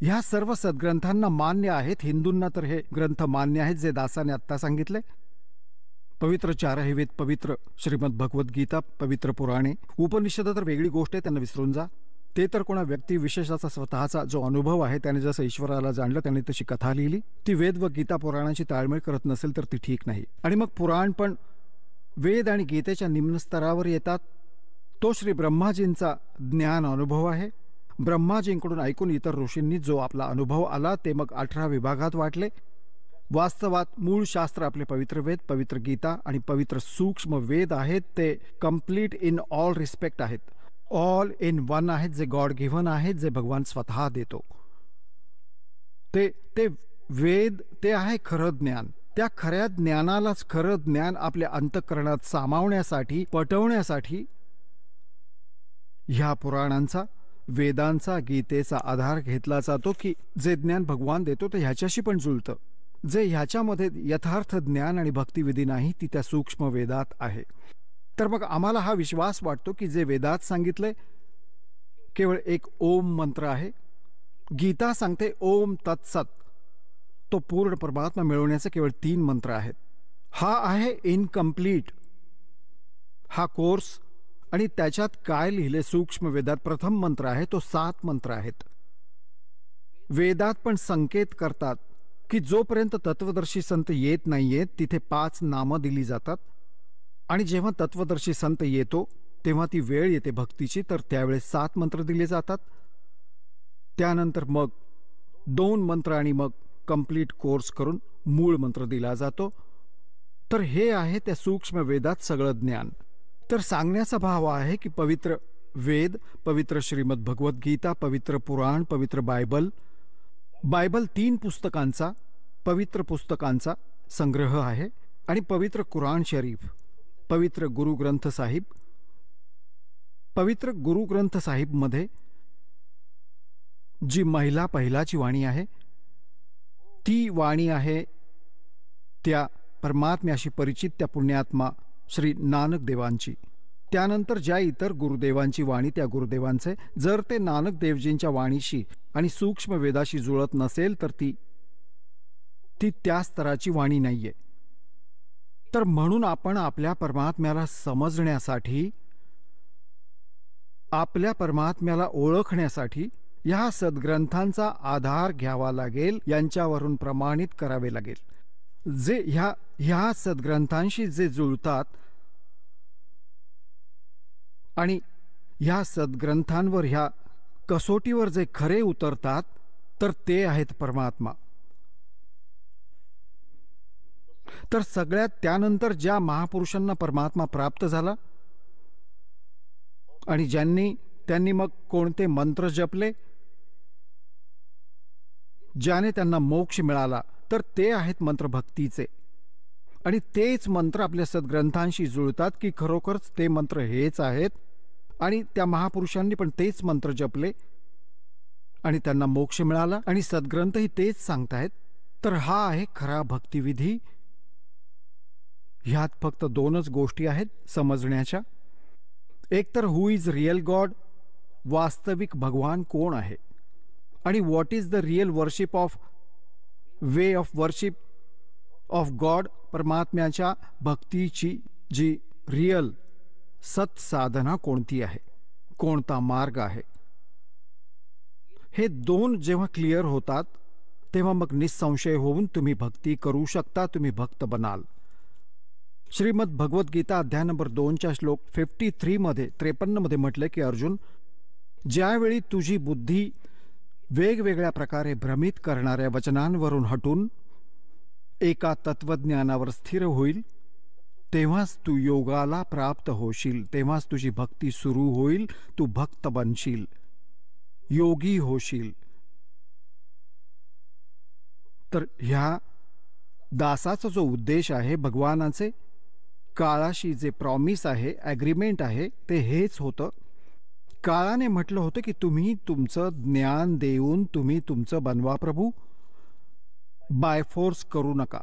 ह्या सर्व सद्ग्रंथांना मान्य आहेत. हिंदूंना तर हे ग्रंथ मान्य आहेत जे दासाने आत्ता सांगितले. पवित्र चारही वेद, पवित्र श्रीमद भगवद्गीता, पवित्र पुराणे, उपनिषद तर वेगळी गोष्ट आहे, त्यांना विसरून जा. ते तर कोणा व्यक्ती विशेषाचा स्वतःचा जो अनुभव आहे, त्याने जसं ईश्वराला जाणलं त्याने तशी कथा लिहिली. ती वेद व गीता पुराणाची ताळमेळ करत नसेल तर ती ठीक नाही. आणि मग पुराण पण वेद आणि गीतेच्या निम्न स्तरावर येतात. तो श्री ब्रह्माजींचा ज्ञान अनुभव आहे. ब्रह्माजींकडून ऐकून इतर ऋषींनी जो आपला अनुभव आला ते मग 18 विभागात वाटले. वास्तवात मूळ शास्त्र आपले पवित्र वेद, पवित्र गीता आणि पवित्र सूक्ष्म वेद आहेत. ते कम्प्लीट इन ऑल रिस्पेक्ट आहेत, ऑल इन वन आहेत, जे गॉड गिव्हन आहेत, जे भगवान स्वतः देतो. ते वेद ते आहे खरं ज्ञान. त्या खऱ्या ज्ञानालाच खरं ज्ञान आपल्या अंतःकरणात सामावण्यासाठी, पटवण्यासाठी ह्या पुराणांचा, वेदांचा, गीतेचा आधार घेतला जातो की जे ज्ञान भगवान देतो ते ह्याच्याशी पण जुळतं. जे ह्याच्यामध्ये यथार्थ ज्ञान आणि भक्तिविधी नाही ती त्या सूक्ष्म वेदात आहे. तर मग आम्हाला हा विश्वास वाटतो की जे वेदात सांगितले केवळ एक ओम मंत्र आहे. गीता सांगते ओम तत्सत, तो पूर्ण परमात्मा मिळवण्याचे केवळ 3 मंत्र आहेत. हा आहे इनकम्प्लीट हा कोर्स. आणि त्याच्यात काय लिहिले सूक्ष्म वेदात प्रथम मंत्र आहे तो 7 मंत्र आहेत. वेदात पण संकेत करतात की जोपर्यंत तत्वदर्शी संत येत नाहीयेत तिथे 5 नामं दिली जातात. आणि जेव्हा तत्वदर्शी संत येतो तेव्हा ती वेळ येते भक्तीची, तर त्यावेळेस 7 मंत्र दिले जातात. त्यानंतर मग 2 मंत्र आणि मग कंप्लीट कोर्स करून मूळ मंत्र दिला जातो. तर हे आहे त्या सूक्ष्म वेदात सगळं ज्ञान. तर सांगण्याचा भाव आहे की पवित्र वेद, पवित्र श्रीमद भगवद्गीता, पवित्र पुराण, पवित्र बायबल 3 पुस्तकांचा, पवित्र पुस्तकांचा संग्रह आहे. आणि पवित्र कुराण शरीफ, पवित्र गुरुग्रंथ साहिब. पवित्र गुरुग्रंथ साहिबमध्ये जी महिला पहिलाची वाणी आहे ती वाणी आहे त्या परमात्म्याशी परिचित त्या पुण्यात्मा श्री नानक देवांची. त्यानंतर ज्या इतर गुरुदेवांची वाणी त्या गुरुदेवांचे, जर ते नानक देवजींच्या वाणीशी आणि सूक्ष्म वेदाशी जुळत नसेल तर ती त्या स्तराची वाणी नाहीये. तर म्हणून आपण आपल्या परमात्म्याला समजण्यासाठी, आपल्या परमात्म्याला ओळखण्यासाठी या सद्ग्रंथांचा आधार घ्यावा लागेल, यांच्यावरून प्रमाणित करावे लागेल. जे ह्या सद्ग्रंथांशी जे जुळतात आणि ह्या सद्ग्रंथांवर, ह्या कसोटीवर जे खरे उतरतात तर ते आहेत परमात्मा. तर सगळ्यात त्यानंतर ज्या महापुरुषांना परमात्मा प्राप्त झाला आणि त्यांनी मग कोणते मंत्र जपले, ज्याने त्यांना मोक्ष मिळाला, तर ते आहेत मंत्र भक्तीचे. आणि तेच मंत्र आपल्या सद्ग्रंथांशी जुळतात की खरोखरच ते मंत्र हेच आहेत. आणि त्या महापुरुषांनी पण तेच मंत्र जपले आणि त्यांना मोक्ष मिळाला आणि सद्ग्रंथही तेच सांगतायत. तर हा आहे खरा भक्तिविधी. ह्यात फक्त 2च गोष्टी आहेत समजण्याच्या. एक तर हु इज रियल गॉड, वास्तविक भगवान कोण आहे, आणि what is the real worship of, way of worship of God, परमात्म्याच्या भक्तीची जी रियल सत्साधना कोणती आहे, कोणता मार्ग आहे. हे 2 जेव्हा क्लिअर होतात तेव्हा मग निसंशय होऊन तुम्ही भक्ती करू शकता, तुम्ही भक्त बनाल. श्रीमद भगवद्गीता अध्याय नंबर 2च्या श्लोक 53 मध्ये 53 मध्ये म्हटले की अर्जुन, ज्यावेळी तुझी बुद्धी वेगवेगळ्या प्रकारे भ्रमित करणाऱ्या वचनांवरून हटून एका तत्वज्ञानावर स्थिर होईल तेव्हाच तू योगाला प्राप्त होशील, तेव्हाच तुझी भक्ती सुरू होईल, तू भक्त बनशील, योगी होशील. तर ह्या दासाचा जो उद्देश आहे, भगवानाचे काळाशी जे प्रॉमिस आहे, ॲग्रीमेंट आहे, ते हेच होतं. काळाने म्हटलं होतं की तुम्ही तुमचं ज्ञान देऊन तुम्ही तुमचं बनवा प्रभू, बाय फोर्स करू नका.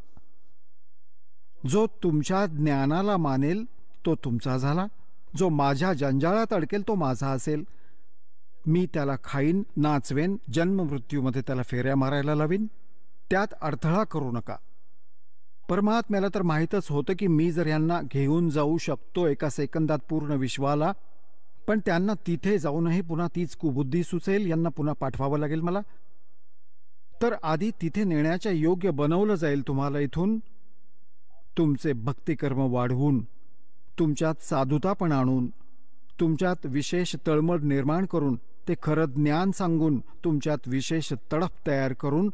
जो तुमच्या ज्ञानाला मानेल तो तुमचा झाला, जो माझ्या जंजाळात अडकेल तो माझा असेल. मी त्याला खाईन, नाचवेन, जन्ममृत्यूमध्ये त्याला फेऱ्या मारायला लावीन, त्यात अडथळा करू नका. परमात्म्याला तर माहीतच होतं की मी जर यांना घेऊन जाऊ शकतो एका सेकंदात पूर्ण विश्वाला, पण त्यांना तिथे जाऊनही पुन्हा तीच कुबुद्धी सुचेल, यांना पुन्हा पाठवावं लागेल मला. तर आधी तिथे नेण्याच्या योग्य बनवलं जाईल तुम्हाला इथून, तुमचे भक्तिकर्म वाढवून, तुमच्यात साधुता पण आणून, तुमच्यात विशेष तळमळ निर्माण करून, ते खरं ज्ञान सांगून, तुमच्यात विशेष तडफ तयार करून,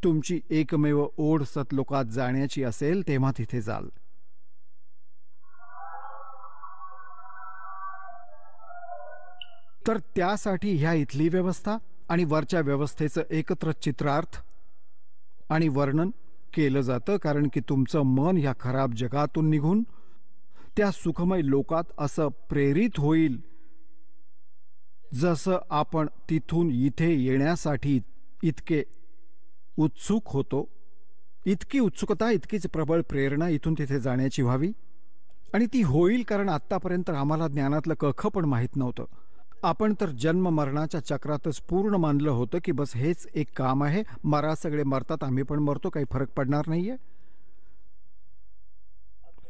तुमची एकमेव ओढ सतलोकात जाण्याची असेल तेव्हा तिथे जाल. तर त्यासाठी ह्या इथली व्यवस्था आणि वरच्या व्यवस्थेचं एकत्र चित्रार्थ आणि वर्णन केलं जातं, कारण की तुमचं मन ह्या खराब जगातून निघून त्या सुखमय लोकात असं प्रेरित होईल जसं आपण तिथून इथे येण्यासाठी इतके उत्सुक होतो. इतकी उत्सुकता, इतकीच प्रबळ प्रेरणा इथून तिथे जाण्याची व्हावी. आणि ती होईल कारण आत्तापर्यंत आम्हाला ज्ञानातलं कख पण माहीत नव्हतं. आपण तर जन्म मरणाच्या चक्रातच पूर्ण मानलं होतं की बस हेच एक काम आहे, मरा सगळे मरतात, आम्ही पण मरतो, काही फरक पडणार नाहीये.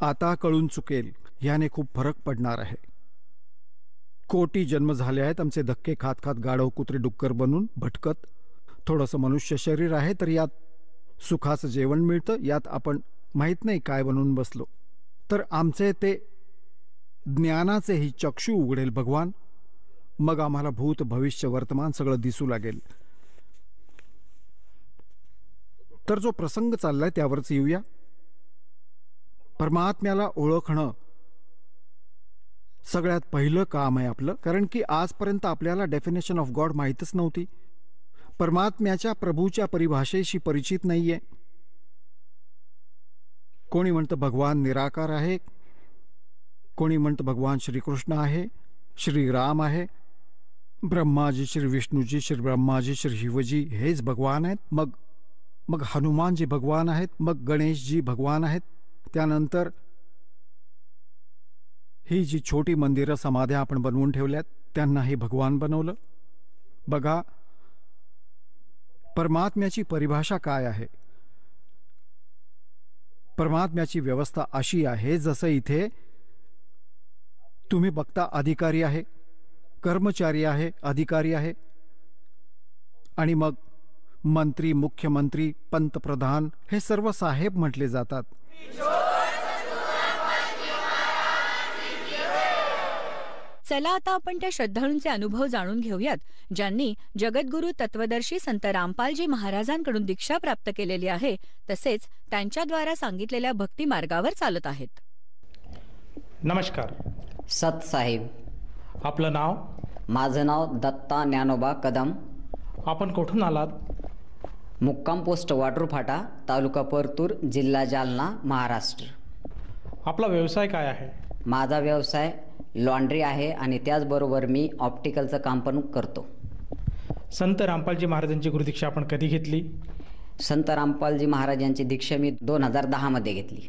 आता कळून चुकेल, ह्याने खूप फरक पडणार आहे. कोटी जन्म झाले आहेत आमचे धक्के खात खात, गाढव कुत्रे डुक्कर बनून भटकत. थोडंसं मनुष्य शरीर आहे तर यात सुखाचं जेवण मिळतं, यात आपण माहीत नाही काय बनून बसलो. तर आमचे ते ज्ञानाचेही चक्षु उघडेल भगवान, मग आम्हाला भूत भविष्य वर्तमान सगळं दिसू लागेल. तर जो प्रसंग चाललाय त्यावरच येऊया. परमात्म्याला ओळखणं सगळ्यात पहिलं काम आहे आपलं, कारण की आजपर्यंत आपल्याला डेफिनेशन ऑफ गॉड माहीतच नव्हती. परमात्म्याच्या प्रभूच्या परिभाषेशी परिचित नाहीये. कोणी म्हणतं भगवान निराकार आहे, कोणी म्हणतं भगवान श्रीकृष्ण आहे, श्रीराम आहे, ब्रह्माजी श्री विष्णूजी, श्री ब्रह्माजी श्री शिवजी हेच भगवान आहेत. मग हनुमानजी भगवान आहेत, मग गणेशजी भगवान आहेत. त्यानंतर ही जी छोटी मंदिरं समाध्या आपण बनवून ठेवल्यात त्यांनाही भगवान बनवलं. बघा परमात्म्याची परिभाषा काय आहे. परमात्म्याची व्यवस्था अशी आहे जसं इथे तुम्ही बघता अधिकारी आहे, कर्मचारी आहे, अधिकारी आहे, आणि मग मंत्री, मुख्यमंत्री, पंतप्रधान हे सर्व साहेब म्हटले जातात. चला आता आपण त्या श्रद्धाळूंचे अनुभव जाणून घेऊयात ज्यांनी जगद्गुरू तत्वदर्शी संत रामपालजी महाराजांकडून दीक्षा प्राप्त केलेली आहे, तसेच त्यांच्याद्वारा सांगितलेल्या भक्ती मार्गावर चालत आहेत. नमस्कार. सत साहेब. आपलं नाव? माझं नाव दत्ता ज्ञानोबा कदम. आपण कुठून आलात? मुक्काम पोस्ट वाटूर फाटा, तालुका परतूर, जिल्हा जालना, महाराष्ट्र. आपला व्यवसाय काय आहे? माझा व्यवसाय लॉन्ड्री आहे आणि त्याचबरोबर मी ऑप्टिकलचं काम पण करतो. संत रामपालजी महाराजांची गुरुदीक्षा आपण कधी घेतली? संत रामपालजी महाराज यांची दीक्षा मी 2010 मध्ये घेतली.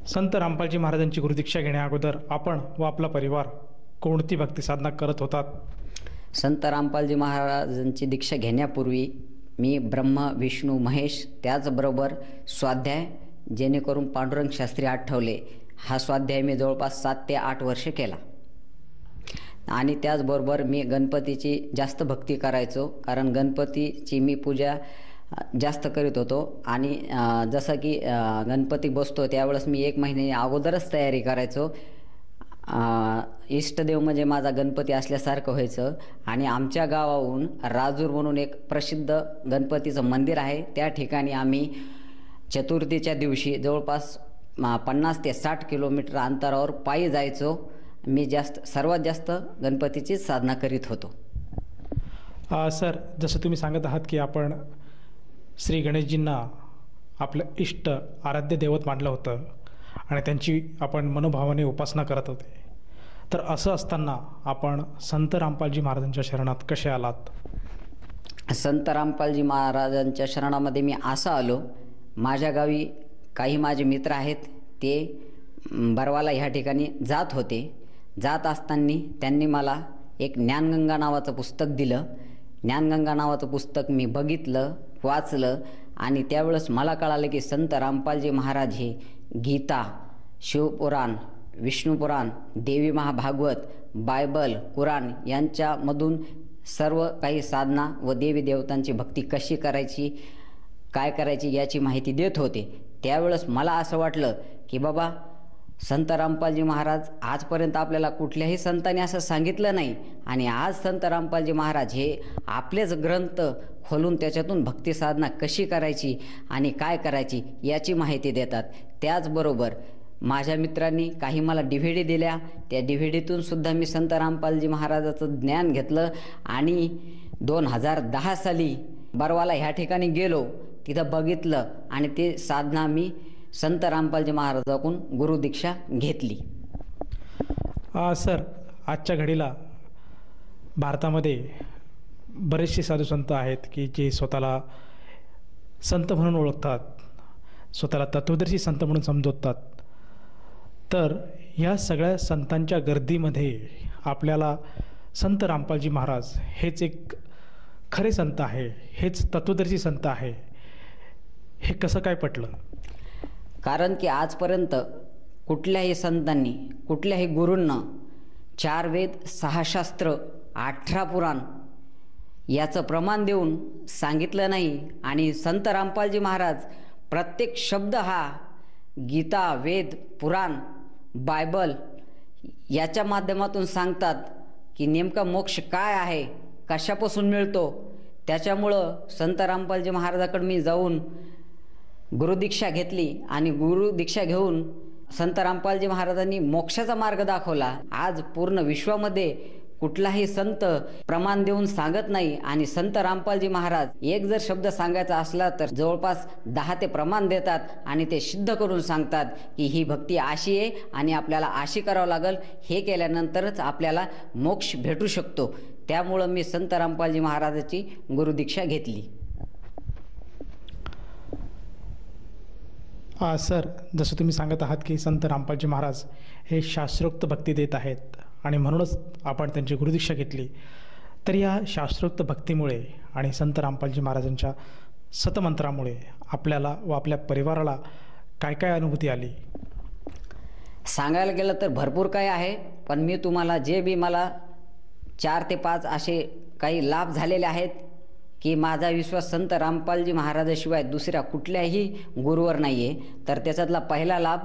संत रामपालजी महाराजांची गुरुदीक्षा घेण्या अगोदर आपण व आपला परिवार कोणती भक्ती साधना करत होतात? संत रामपालजी महाराजांची दीक्षा घेण्यापूर्वी मी ब्रह्म, विष्णू, महेश, त्याचबरोबर स्वाध्याय, जेणेकरून पांडुरंग शास्त्री आठवले, हा स्वाध्याय मी जवळपास 7 ते 8 वर्ष केला. आणि त्याचबरोबर मी गणपतीची जास्त भक्ती करायचो, कारण गणपतीची मी पूजा जास्त करीत होतो. आणि जसं की गणपती बसतो त्यावेळेस मी 1 महिने अगोदरच तयारी करायचो. इष्टदेव म्हणजे माझा गणपती असल्यासारखं व्हायचं. आणि आमच्या गावाहून राजूर म्हणून एक प्रसिद्ध गणपतीचं मंदिर आहे, त्या ठिकाणी आम्ही चतुर्थीच्या दिवशी जवळपास 50 ते 60 किलोमीटर अंतरावर पायी जायचो. मी सर्वात जास्त गणपतीची साधना करीत होतो. सर, जसं तुम्ही सांगत आहात की आपण श्री गणेशजींना आपलं इष्ट आराध्य दैवत मानलं होतं आणि त्यांची आपण मनोभावाने उपासना करत होते, तर असं असताना आपण संत रामपालजी महाराजांच्या शरणात कसे आलात? संत रामपालजी महाराजांच्या शरणामध्ये मी असं आलो, माझ्या गावी काही माझे मित्र आहेत, ते बरवाला ह्या ठिकाणी जात होते. जात असताना त्यांनी मला एक ज्ञानगंगा नावाचं पुस्तक दिलं. ज्ञानगंगा नावाचं पुस्तक मी बघितलं, वाचलं आणि त्यावेळेस मला कळालं की संत रामपालजी महाराज हे गीता, शिवपुराण, विष्णुपुराण, देवी महाभागवत, बायबल, कुराण यांच्यामधून सर्व काही साधना व देवी देवतांची भक्ती कशी करायची, काय करायची याची माहिती देत होते. त्यावेळेस मला असं वाटलं की बाबा संत रामपालजी महाराज आजपर्यंत आपल्याला कुठल्याही संतांनी असं सांगितलं नाही आणि आज संत रामपालजी महाराज हे आपलेच ग्रंथ खोलून त्याच्यातून भक्ती साधना कशी करायची आणि काय करायची याची माहिती देतात. त्याचबरोबर माझ्या मित्रांनी काही मला DVD दिल्या. त्या DVDतून सुद्धा मी संत रामपालजी महाराजाचं ज्ञान घेतलं आणि 2010 साली बरवाला ह्या ठिकाणी गेलो, तिथं बघितलं आणि ते साधना मी संत रामपालजी महाराजाकडून गुरुदीक्षा घेतली. सर, आजच्या घडीला भारतामध्ये बरेचसे साधू संत आहेत की जे स्वतःला संत म्हणून ओळखतात, स्वतःला तत्वदर्शी संत म्हणून संबोधतात. तर या सगळ्या संतांच्या गर्दीमध्ये आपल्याला संत रामपालजी महाराज हेच एक खरे संत आहे, हेच तत्वदर्शी संत आहे, हे कसं काय पटलं? कारण की आजपर्यंत कुठल्याही संतांनी, कुठल्याही गुरूंना 4 वेद, 6 शास्त्र, 18 पुराण याचं प्रमाण देऊन सांगितलं नाही. आणि संत रामपालजी महाराज प्रत्येक शब्द हा गीता, वेद, पुराण, बायबल याच्या माध्यमातून सांगतात की नेमका मोक्ष काय आहे, कशापासून मिळतो. त्याच्यामुळं संत रामपालजी महाराजाकडे मी जाऊन गुरुदीक्षा घेतली आणि गुरुदीक्षा घेऊन संत रामपालजी महाराजांनी मोक्षाचा मार्ग दाखवला. आज पूर्ण विश्वामध्ये कुठलाही संत प्रमाण देऊन सांगत नाही आणि संत रामपालजी महाराज एक जर शब्द सांगायचा असला तर जवळपास 10 ते प्रमाण देतात आणि ते सिद्ध करून सांगतात की ही भक्ती अशी आहे आणि आपल्याला अशी करावं लागेल, हे केल्यानंतरच आपल्याला मोक्ष भेटू शकतो. त्यामुळं मी संत रामपालजी महाराजाची गुरुदीक्षा घेतली. सर, जसं तुम्ही सांगत आहात की संत रामपालजी महाराज हे शास्त्रोक्त भक्ती देत आहेत आणि म्हणूनच आपण त्यांची गुरुदीक्षा घेतली. तर या शास्त्रोक्त भक्तीमुळे आणि संत रामपालजी महाराजांच्या सतमंत्रामुळे आपल्याला व आपल्या परिवाराला काय काय अनुभूती आली? सांगायला गेलं तर भरपूर काय आहे, पण मी तुम्हाला जे बी मला 4 ते 5 असे काही लाभ झालेले आहेत की माझा विश्वास संत रामपालजी महाराजाशिवाय दुसऱ्या कुठल्याही गुरुवर नाही आहे. तर त्याच्यातला पहिला लाभ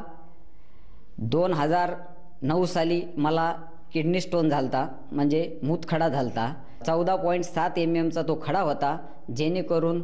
2009 साली मला किडनी स्टोन झालता, म्हणजे मूतखडा झालता. 14.7 mm तो खडा होता, जेणेकरून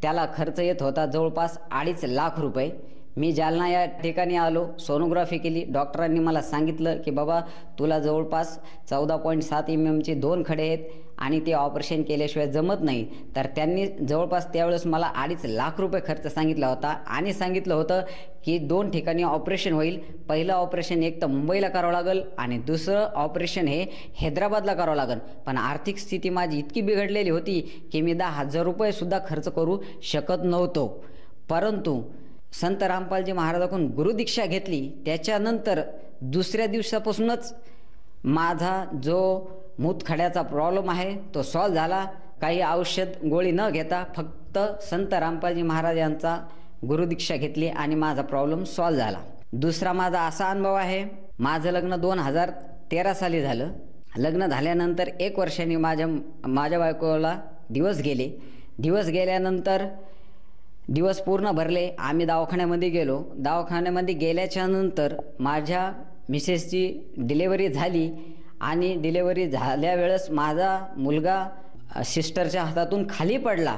त्याला खर्च येत होता जवळपास 2.5 लाख रुपये. मी जालना या ठिकाणी आलो, सोनोग्राफी केली. डॉक्टरांनी मला सांगितलं की बाबा तुला जवळपास 14.7 mm 2 खडे आहेत आणि ते ऑपरेशन केल्याशिवाय जमत नाही. तर त्यांनी जवळपास त्यावेळेस मला 2.5 लाख रुपये खर्च सांगितला होता आणि सांगितलं होतं की 2 ठिकाणी ऑपरेशन होईल. पहिलं ऑपरेशन एक तर मुंबईला करावं लागेल आणि दुसरं ऑपरेशन हे हैदराबादला करावं लागेल. पण आर्थिक स्थिती माझी इतकी बिघडलेली होती की मी 10,000 रुपये सुद्धा खर्च करू शकत नव्हतो. परंतु संत रामपालजी महाराजाकडून गुरुदीक्षा घेतली त्याच्यानंतर दुसऱ्या दिवसापासूनच माझा जो मूतखड्याचा प्रॉब्लेम आहे तो सॉल्व झाला. काही औषध गोळी न घेता फक्त संत रामपालजी महाराज यांचा गुरुदीक्षा घेतली आणि माझा प्रॉब्लेम सॉल्व झाला. दुसरा माझा असा अनुभव आहे, माझं लग्न 2013 साली झालं. लग्न झाल्यानंतर 1 वर्षांनी माझ्या बायकोला दिवस गेले. दिवस गेल्यानंतर दिवस पूर्ण भरले. आम्ही दवाखान्यामध्ये गेलो. दवाखान्यामध्ये गेल्याच्या नंतर माझ्या मिसेसची डिलेवरी झाली आणि डिलेवरी झाल्या वेळेस माझा मुलगा सिस्टरच्या हातातून खाली पडला.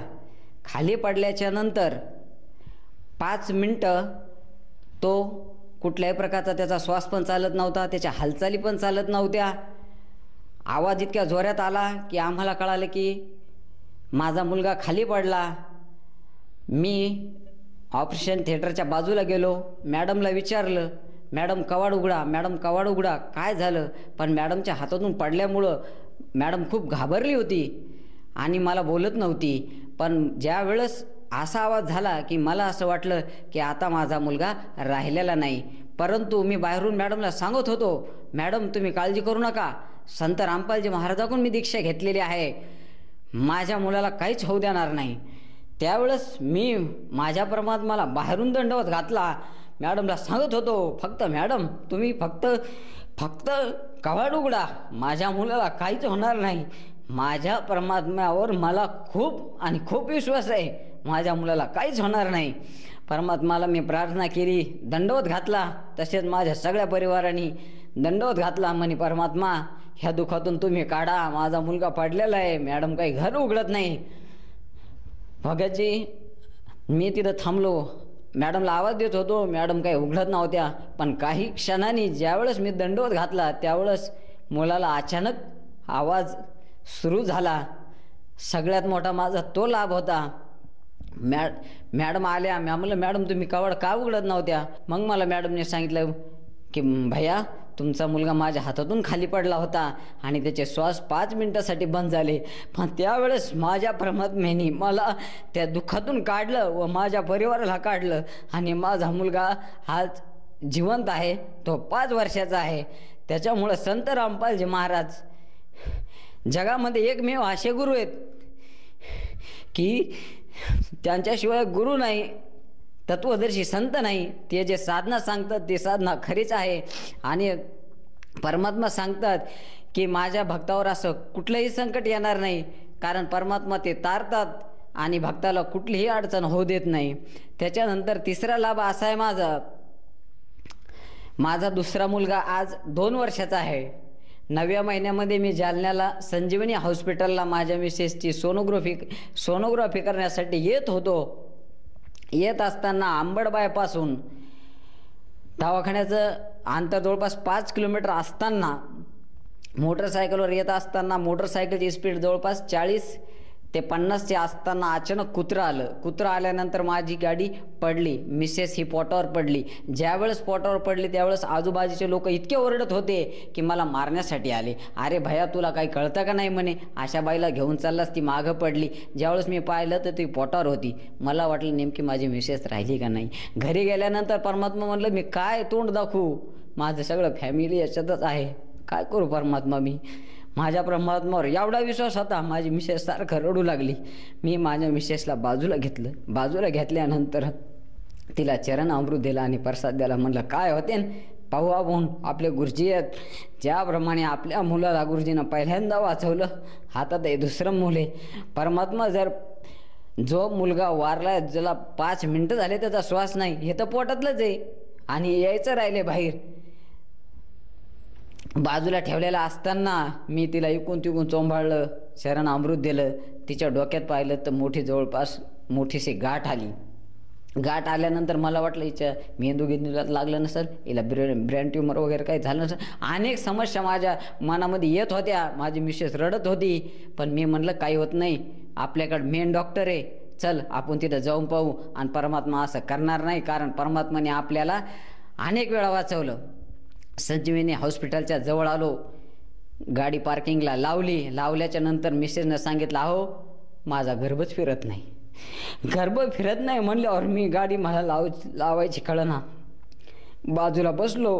खाली पडल्याच्या नंतर 5 मिनटं तो कुठल्याही प्रकारचा त्याचा श्वास पण चालत नव्हता, त्याच्या हालचाली पण चालत नव्हत्या. आवाज इतक्या जोरात आला की आम्हाला कळालं की माझा मुलगा खाली पडला. मी ऑपरेशन थिएटरच्या बाजूला गेलो. मॅडमला विचारलं, मॅडम कवाड उघडा, मॅडम कवाड उघडा, काय झालं? पण मॅडमच्या हातातून पडल्यामुळं मॅडम खूप घाबरली होती आणि मला बोलत नव्हती. पण ज्या वेळेस असा आवाज झाला की मला असं वाटलं की आता माझा मुलगा राहिलेला नाही. परंतु मी बाहेरून मॅडमला सांगत होतो, मॅडम तुम्ही काळजी करू नका, संत रामपालजी महाराजांकडून मी दीक्षा घेतलेली आहे, माझ्या मुलाला काहीच होऊ देणार नाही. त्यावेळेस मी माझ्या परमात्म्याला बाहेरून दंडवत घातला. मॅडमला सांगत होतो, फक्त मॅडम तुम्ही फक्त कवाड उघडा, माझ्या मुलाला काहीच होणार नाही. माझ्या परमात्म्यावर मला खूप विश्वास आहे, माझ्या मुलाला काहीच होणार नाही. परमात्म्याला मी प्रार्थना केली, दंडवत घातला. तसेच माझ्या सगळ्या परिवाराने दंडवत घातला. म्हणे परमात्मा ह्या दुःखातून तुम्ही काढा, माझा मुलगा पडलेला आहे, मॅडम काही घर उघडत नाही. भगतजी मी तिथं थांबलो, मॅडमला आवाज देत होतो, मॅडम काही उघडत नव्हत्या. पण काही क्षणांनी ज्यावेळेस मी दंडवत घातला त्यावेळेस मुलाला अचानक आवाज सुरू झाला. सगळ्यात मोठा माझा तो लाभ होता. मॅडम आल्या. मी म्हणलं मॅडम तुम्ही कवड का उघडत नव्हत्या? मग मला मॅडमने सांगितलं की भैया तुमचा मुलगा माझ्या हातातून खाली पडला होता आणि त्याचे श्वास 5 मिनिटासाठी बंद झाले. पण त्यावेळेस माझ्या परमात्म्याने मला त्या दुःखातून काढलं व माझ्या परिवाराला काढलं आणि माझा मुलगा आज जिवंत आहे, तो 5 वर्षाचा आहे. त्याच्यामुळं संत रामपालजी महाराज जगामध्ये एकमेव असे गुरु आहेत की त्यांच्याशिवाय गुरु नाही, तत्वदर्शी संत नाही. ते जे साधना सांगतात ते साधना खरीच आहे. आणि परमात्मा सांगतात की माझ्या भक्तावर असं कुठलंही संकट येणार नाही, कारण परमात्मा ते तारतात आणि भक्ताला कुठलीही अडचण होऊ देत नाही. त्याच्यानंतर तिसरा लाभ असा आहे माझा दुसरा मुलगा आज 2 वर्षाचा आहे. 9व्या महिन्यामध्ये मी जालन्याला संजीवनी हॉस्पिटलला माझ्या मिसेसची सोनोग्राफी करण्यासाठी येत होतो. येत असताना आंबडबायपासून दवाखान्याचं अंतर जवळपास 5 किलोमीटर असताना मोटरसायकलवर येत असताना मोटरसायकलची स्पीड जवळपास 40 ते 50 असताना अचानक कुत्रं आलं. कुत्रं आल्यानंतर माझी गाडी पडली. मिसेस ही पोटावर पडली. ज्यावेळेस पोटावर पडली त्यावेळेस आजूबाजूचे लोक इतके ओरडत होते की मला मारण्यासाठी आले. अरे भैया तुला काही कळतं का नाही म्हणे, अशा बाईला घेऊन चाललास, ती मागं पडली. ज्यावेळेस मी पाहिलं तर ती पोटावर होती. मला वाटलं नेमकी माझी मिसेस राहिली का नाही. घरी गेल्यानंतर परमात्मा म्हणलं मी काय तोंड दाखवू, माझं सगळं फॅमिली याच्यातच आहे, काय करू परमात्मा. मी माझ्या परमात्म्यावर एवढा विश्वास होता. माझी मिसेस सारखं रडू लागली. मी माझ्या मिसेसला बाजूला घेतलं. बाजूला घेतल्यानंतर तिला चरण अमृत दिलं आणि प्रसाद द्यायला. म्हणलं काय होते पाहू आपण, आपले गुरुजी आहेत, ज्याप्रमाणे आपल्या मुलाला गुरुजीनं पहिल्यांदा वाचवलं, हातात हे दुसरं मुल आहे. परमात्मा जर जो मुलगा वारला ज्याला 5 मिनिटं झाले त्याचा श्वास नाही, हे तर पोटातलंच आहे आणि यायचं राहिले बाहेर. बाजूला ठेवलेला असताना मी तिला इकून तिकून चोंभाळलं, शरण अमृत दिलं. तिच्या डोक्यात पाहिलं तर जवळपास मोठीशी गाठ आली. गाठ आल्यानंतर मला वाटलं हिच्या मेंदू गिंदूला लागलं नसेल, हिला ब्रेन ट्युमर वगैरे काही झालं नसेल. अनेक समस्या माझ्या मनामध्ये येत होत्या. माझी मिसेस रडत होती. पण मी म्हणलं काही होत नाही, आपल्याकडे मेन डॉक्टर आहे, चल आपण तिथं जाऊन पाहू. आणि परमात्मा असं करणार नाही, कारण परमात्माने आपल्याला अनेक वेळा वाचवलं. संजीवनी हॉस्पिटलच्या जवळ आलो, गाडी पार्किंगला लावल्याच्या नंतर मिसेसनं सांगितलं अहो माझा गर्भच फिरत नाही. गर्भ फिरत नाही म्हणल्यावर मी गाडी मला लावायची कळना. बाजूला बसलो.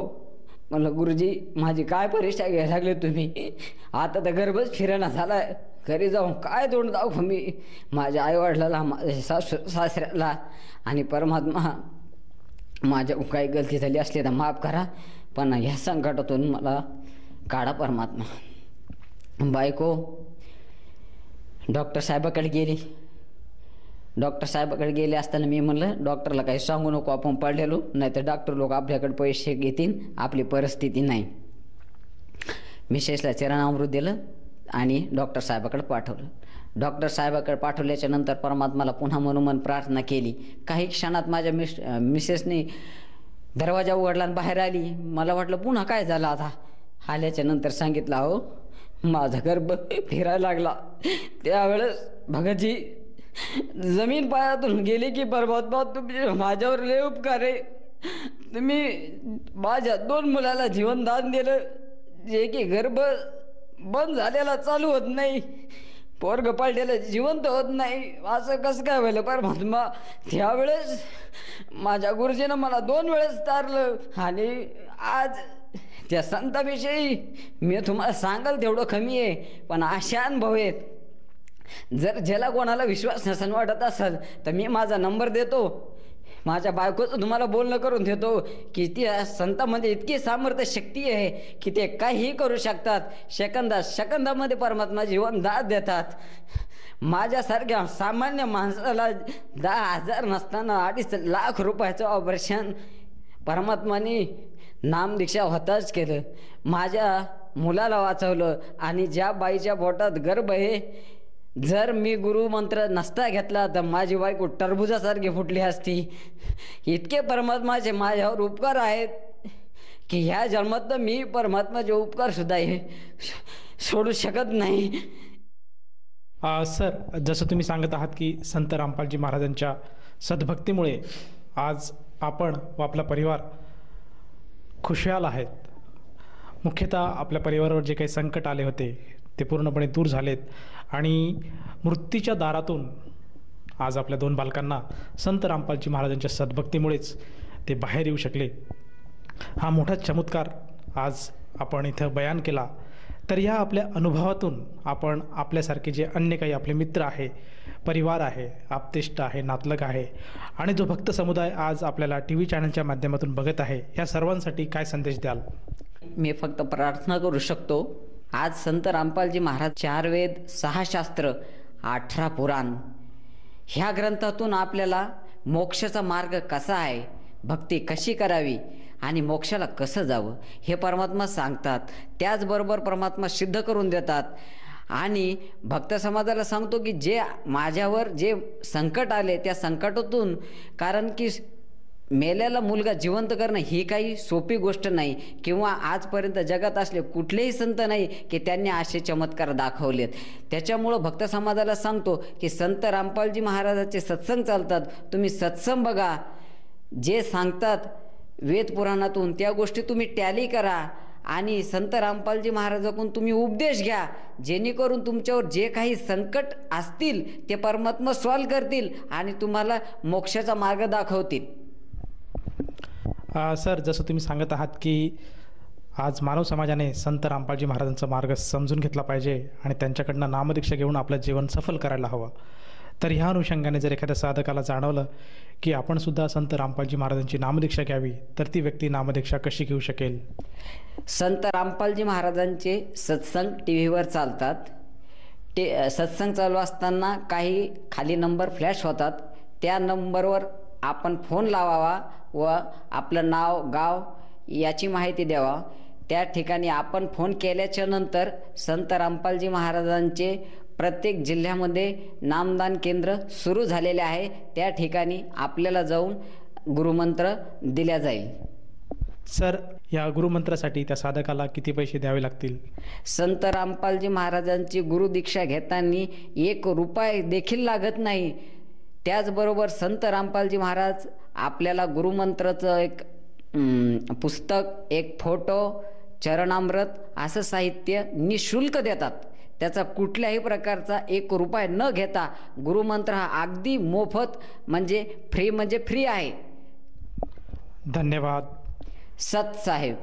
म्हणलं गुरुजी माझी काय परीक्षा घ्यायला लागले तुम्ही, आता तर गर्भच फिरणा झालाय, घरी जाऊन काय तोंड दाखवू मी माझ्या आईवडिलाला, माझ्या सासऱ्याला. आणि परमात्मा माझ्या काही गलती झाली असली तर माफ करा, पण ह्या संकटातून मला काढा परमात्मा. बायको डॉक्टर साहेबाकडे गेली. डॉक्टर साहेबाकडे गेले असताना मी म्हणलं डॉक्टरला काही सांगू नको, आपण पडलेलो, नाही तर डॉक्टर लोक आपल्याकडे पैसे घेतील, आपली परिस्थिती नाही. मिसेसला चरणामृत दिलं आणि डॉक्टर साहेबाकडे पाठवलं. डॉक्टर साहेबाकडे पाठवल्याच्या नंतर परमात्माला पुन्हा मनोमन प्रार्थना केली. काही क्षणात माझ्या मिसेसने दरवाजा उघडला आणि बाहेर आली. मला वाटलं पुन्हा काय झालं. आता आल्याच्या नंतर सांगितलं अहो माझा गर्भ फिरायला लागला. त्यावेळेस भगतजी जमीन पायातून गेली की परमात्मा तुम्ही माझ्यावर लय उपकार आहे, तुम्ही माझ्या 2 मुलाला जीवनदान दिलं, जे की गर्भ बंद झालेला चालू होत नाही, पोरग पाळलेलं जिवंत होत नाही, असं कसं काय व्हायलं परमात्मा. त्यावेळेस माझ्या गुरुजीनं मला 2 वेळेस तारलं आणि आज त्या संताविषयी मी तुम्हाला सांगाल तेवढं कमी आहे, पण असे अनुभव आहेत. जर ज्याला कोणाला विश्वास नसेल वाटत असेल तर मी माझा नंबर देतो, माझ्या बायकोचं तुम्हाला बोलणं करून देतो की त्या संतांमध्ये इतकी सामर्थ्य शक्ती आहे की ते काहीही करू शकतात. सेकंदामध्ये परमात्मा जीवन दान देतात. माझ्यासारख्या सामान्य माणसाला 10,000 नसताना 2.5 लाख रुपयाचं ऑपरेशन परमात्माने नामदीक्षा होताच केलं. माझ्या मुलाला वाचवलं. आणि ज्या बाईच्या पोटात गर्भ आहे, जर मी गुरुमंत्र नसता घेतला तर माझी बायको टरबुजासारखी फुटली असती. इतके परमात्माचे माझ्यावर उपकार आहेत की ह्या जन्मात तर मी परमात्माचे उपकार सुद्धा हे सोडू शकत नाही. सर, जसं तुम्ही सांगत आहात की संत रामपालजी महाराजांच्या सद्भक्तीमुळे आज आपण व आपला परिवार खुशाल आहेत. मुख्यतः आपल्या परिवारावर जे काही संकट आले होते ते पूर्णपणे दूर झालेत आणि मृत्यूच्या दारातून आज आपल्या 2 बालकांना संत रामपालजी महाराजांच्या सद्भक्तीमुळेच ते बाहेर येऊ शकले. हा मोठा चमत्कार आज आपण इथं बयान केला. तर या आपल्या अनुभवातून आपण आपल्यासारखे जे अन्य काही आपले मित्र आहे, परिवार आहे, आप्तेष्ट आहे, नातलग आहे आणि जो भक्त समुदाय आज आपल्याला TV चॅनलच्या माध्यमातून बघत आहे, या सर्वांसाठी काय संदेश द्याल? मी फक्त प्रार्थना करू शकतो. आज संत रामपालजी महाराज 4 वेद, 6 शास्त्र, 18 पुराण ह्या ग्रंथातून आपल्याला मोक्षाचा मार्ग कसा आहे, भक्ती कशी करावी आणि मोक्षाला कसं जावं हे परमात्मा सांगतात. त्याचबरोबर परमात्मा सिद्ध करून देतात. आणि भक्त समाजाला सांगतो की जे माझ्यावर जे संकट आले त्या संकटातून, कारण की मेलेला मुलगा जिवंत करणं ही काही सोपी गोष्ट नाही, किंवा आजपर्यंत जगात असले कुठलेही संत नाही की त्यांनी असे चमत्कार दाखवलेत. त्याच्यामुळं भक्त समाजाला सांगतो की संत रामपालजी महाराजांचे सत्संग चालतात, तुम्ही सत्संग बघा. जे सांगतात वेद पुराणातून त्या गोष्टी तुम्ही टॅली करा आणि संत रामपालजी महाराजांकडून तुम्ही उपदेश घ्या, जेणेकरून तुमच्यावर जे काही संकट असतील ते परमात्मा सॉल्व करतील आणि तुम्हाला मोक्षाचा मार्ग दाखवतील. सर, जसं तुम्ही सांगत आहात की आज मानव समाजाने संत रामपालजी महाराजांचा मार्ग समजून घेतला पाहिजे आणि त्यांच्याकडनं नामदीक्षा घेऊन आपलं जीवन सफल करायला हवं. तर ह्या अनुषंगाने जर एखाद्या साधकाला जाणवलं की आपण सुद्धा संत रामपालजी महाराजांची नामदीक्षा घ्यावी, तर ती व्यक्ती नामदीक्षा कशी घेऊ शकेल? संत रामपालजी महाराजांचे सत्संग TVवर चालतात. सत्संग चालू असताना काही खाली नंबर फ्लॅश होतात. त्या नंबरवर आपण फोन लावावा व आपलं नाव, गाव याची माहिती द्यावा. त्या ठिकाणी आपण फोन केल्याच्या नंतर संत रामपालजी महाराजांचे प्रत्येक जिल्ह्यामध्ये नामदान केंद्र सुरू झालेले आहे. त्या ठिकाणी आपल्याला जाऊन गुरुमंत्र दिल्या जाईल. सर, या गुरुमंत्रासाठी त्या साधकाला किती पैसे द्यावे लागतील? संत रामपालजी महाराजांची गुरुदीक्षा घेताना 1 रुपया देखील लागत नाही. त्याचबरोबर संत रामपालजी महाराज आपल्याला गुरुमंत्राचं एक पुस्तक, एक फोटो, चरणामृत असं साहित्य निःशुल्क देतात. त्याचा कुठल्याही प्रकारचा 1 रुपया न घेता गुरुमंत्र हा अगदी मोफत म्हणजे फ्री आहे. धन्यवाद. सत साहेब.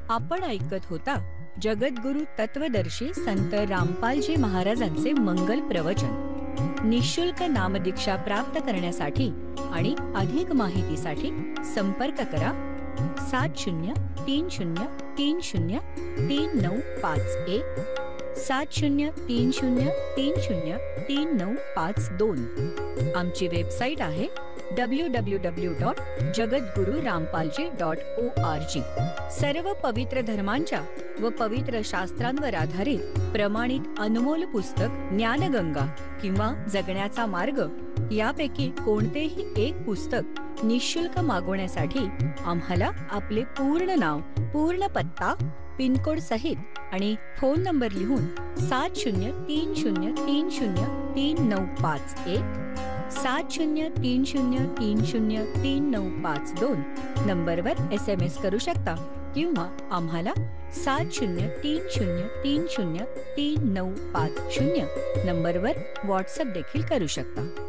आपण ऐकत होता जगद्गुरु तत्वदर्शी संत रामपालजी महाराजांचे मंगल प्रवचन. निःशुल्क नामदीक्षा प्राप्त करण्यासाठी आणि अधिक माहितीसाठी संपर्क करा 7030303951 7030303952. आमची वेबसाईट आहे www.jagadgururampalji.org. सर्व पवित्र धर्मांच्या व पवित्र शास्त्रांवर आधारित प्रमाणित अनमोल पुस्तक ज्ञानगंगा किंवा जगण्याचा मार्ग यापैकी कोणतेही एक पुस्तक निःशुल्क मागवण्यासाठी आम्हाला आपले पूर्ण नाव, पूर्ण पत्ता, पिनकोड सहित आणि फोन नंबर लिहून 7030303951 7030303952 नंबरवर SMS करू शकता किंवा आम्हाला 7030303950 नंबरवर व्हॉट्सअप देखील करू शकता.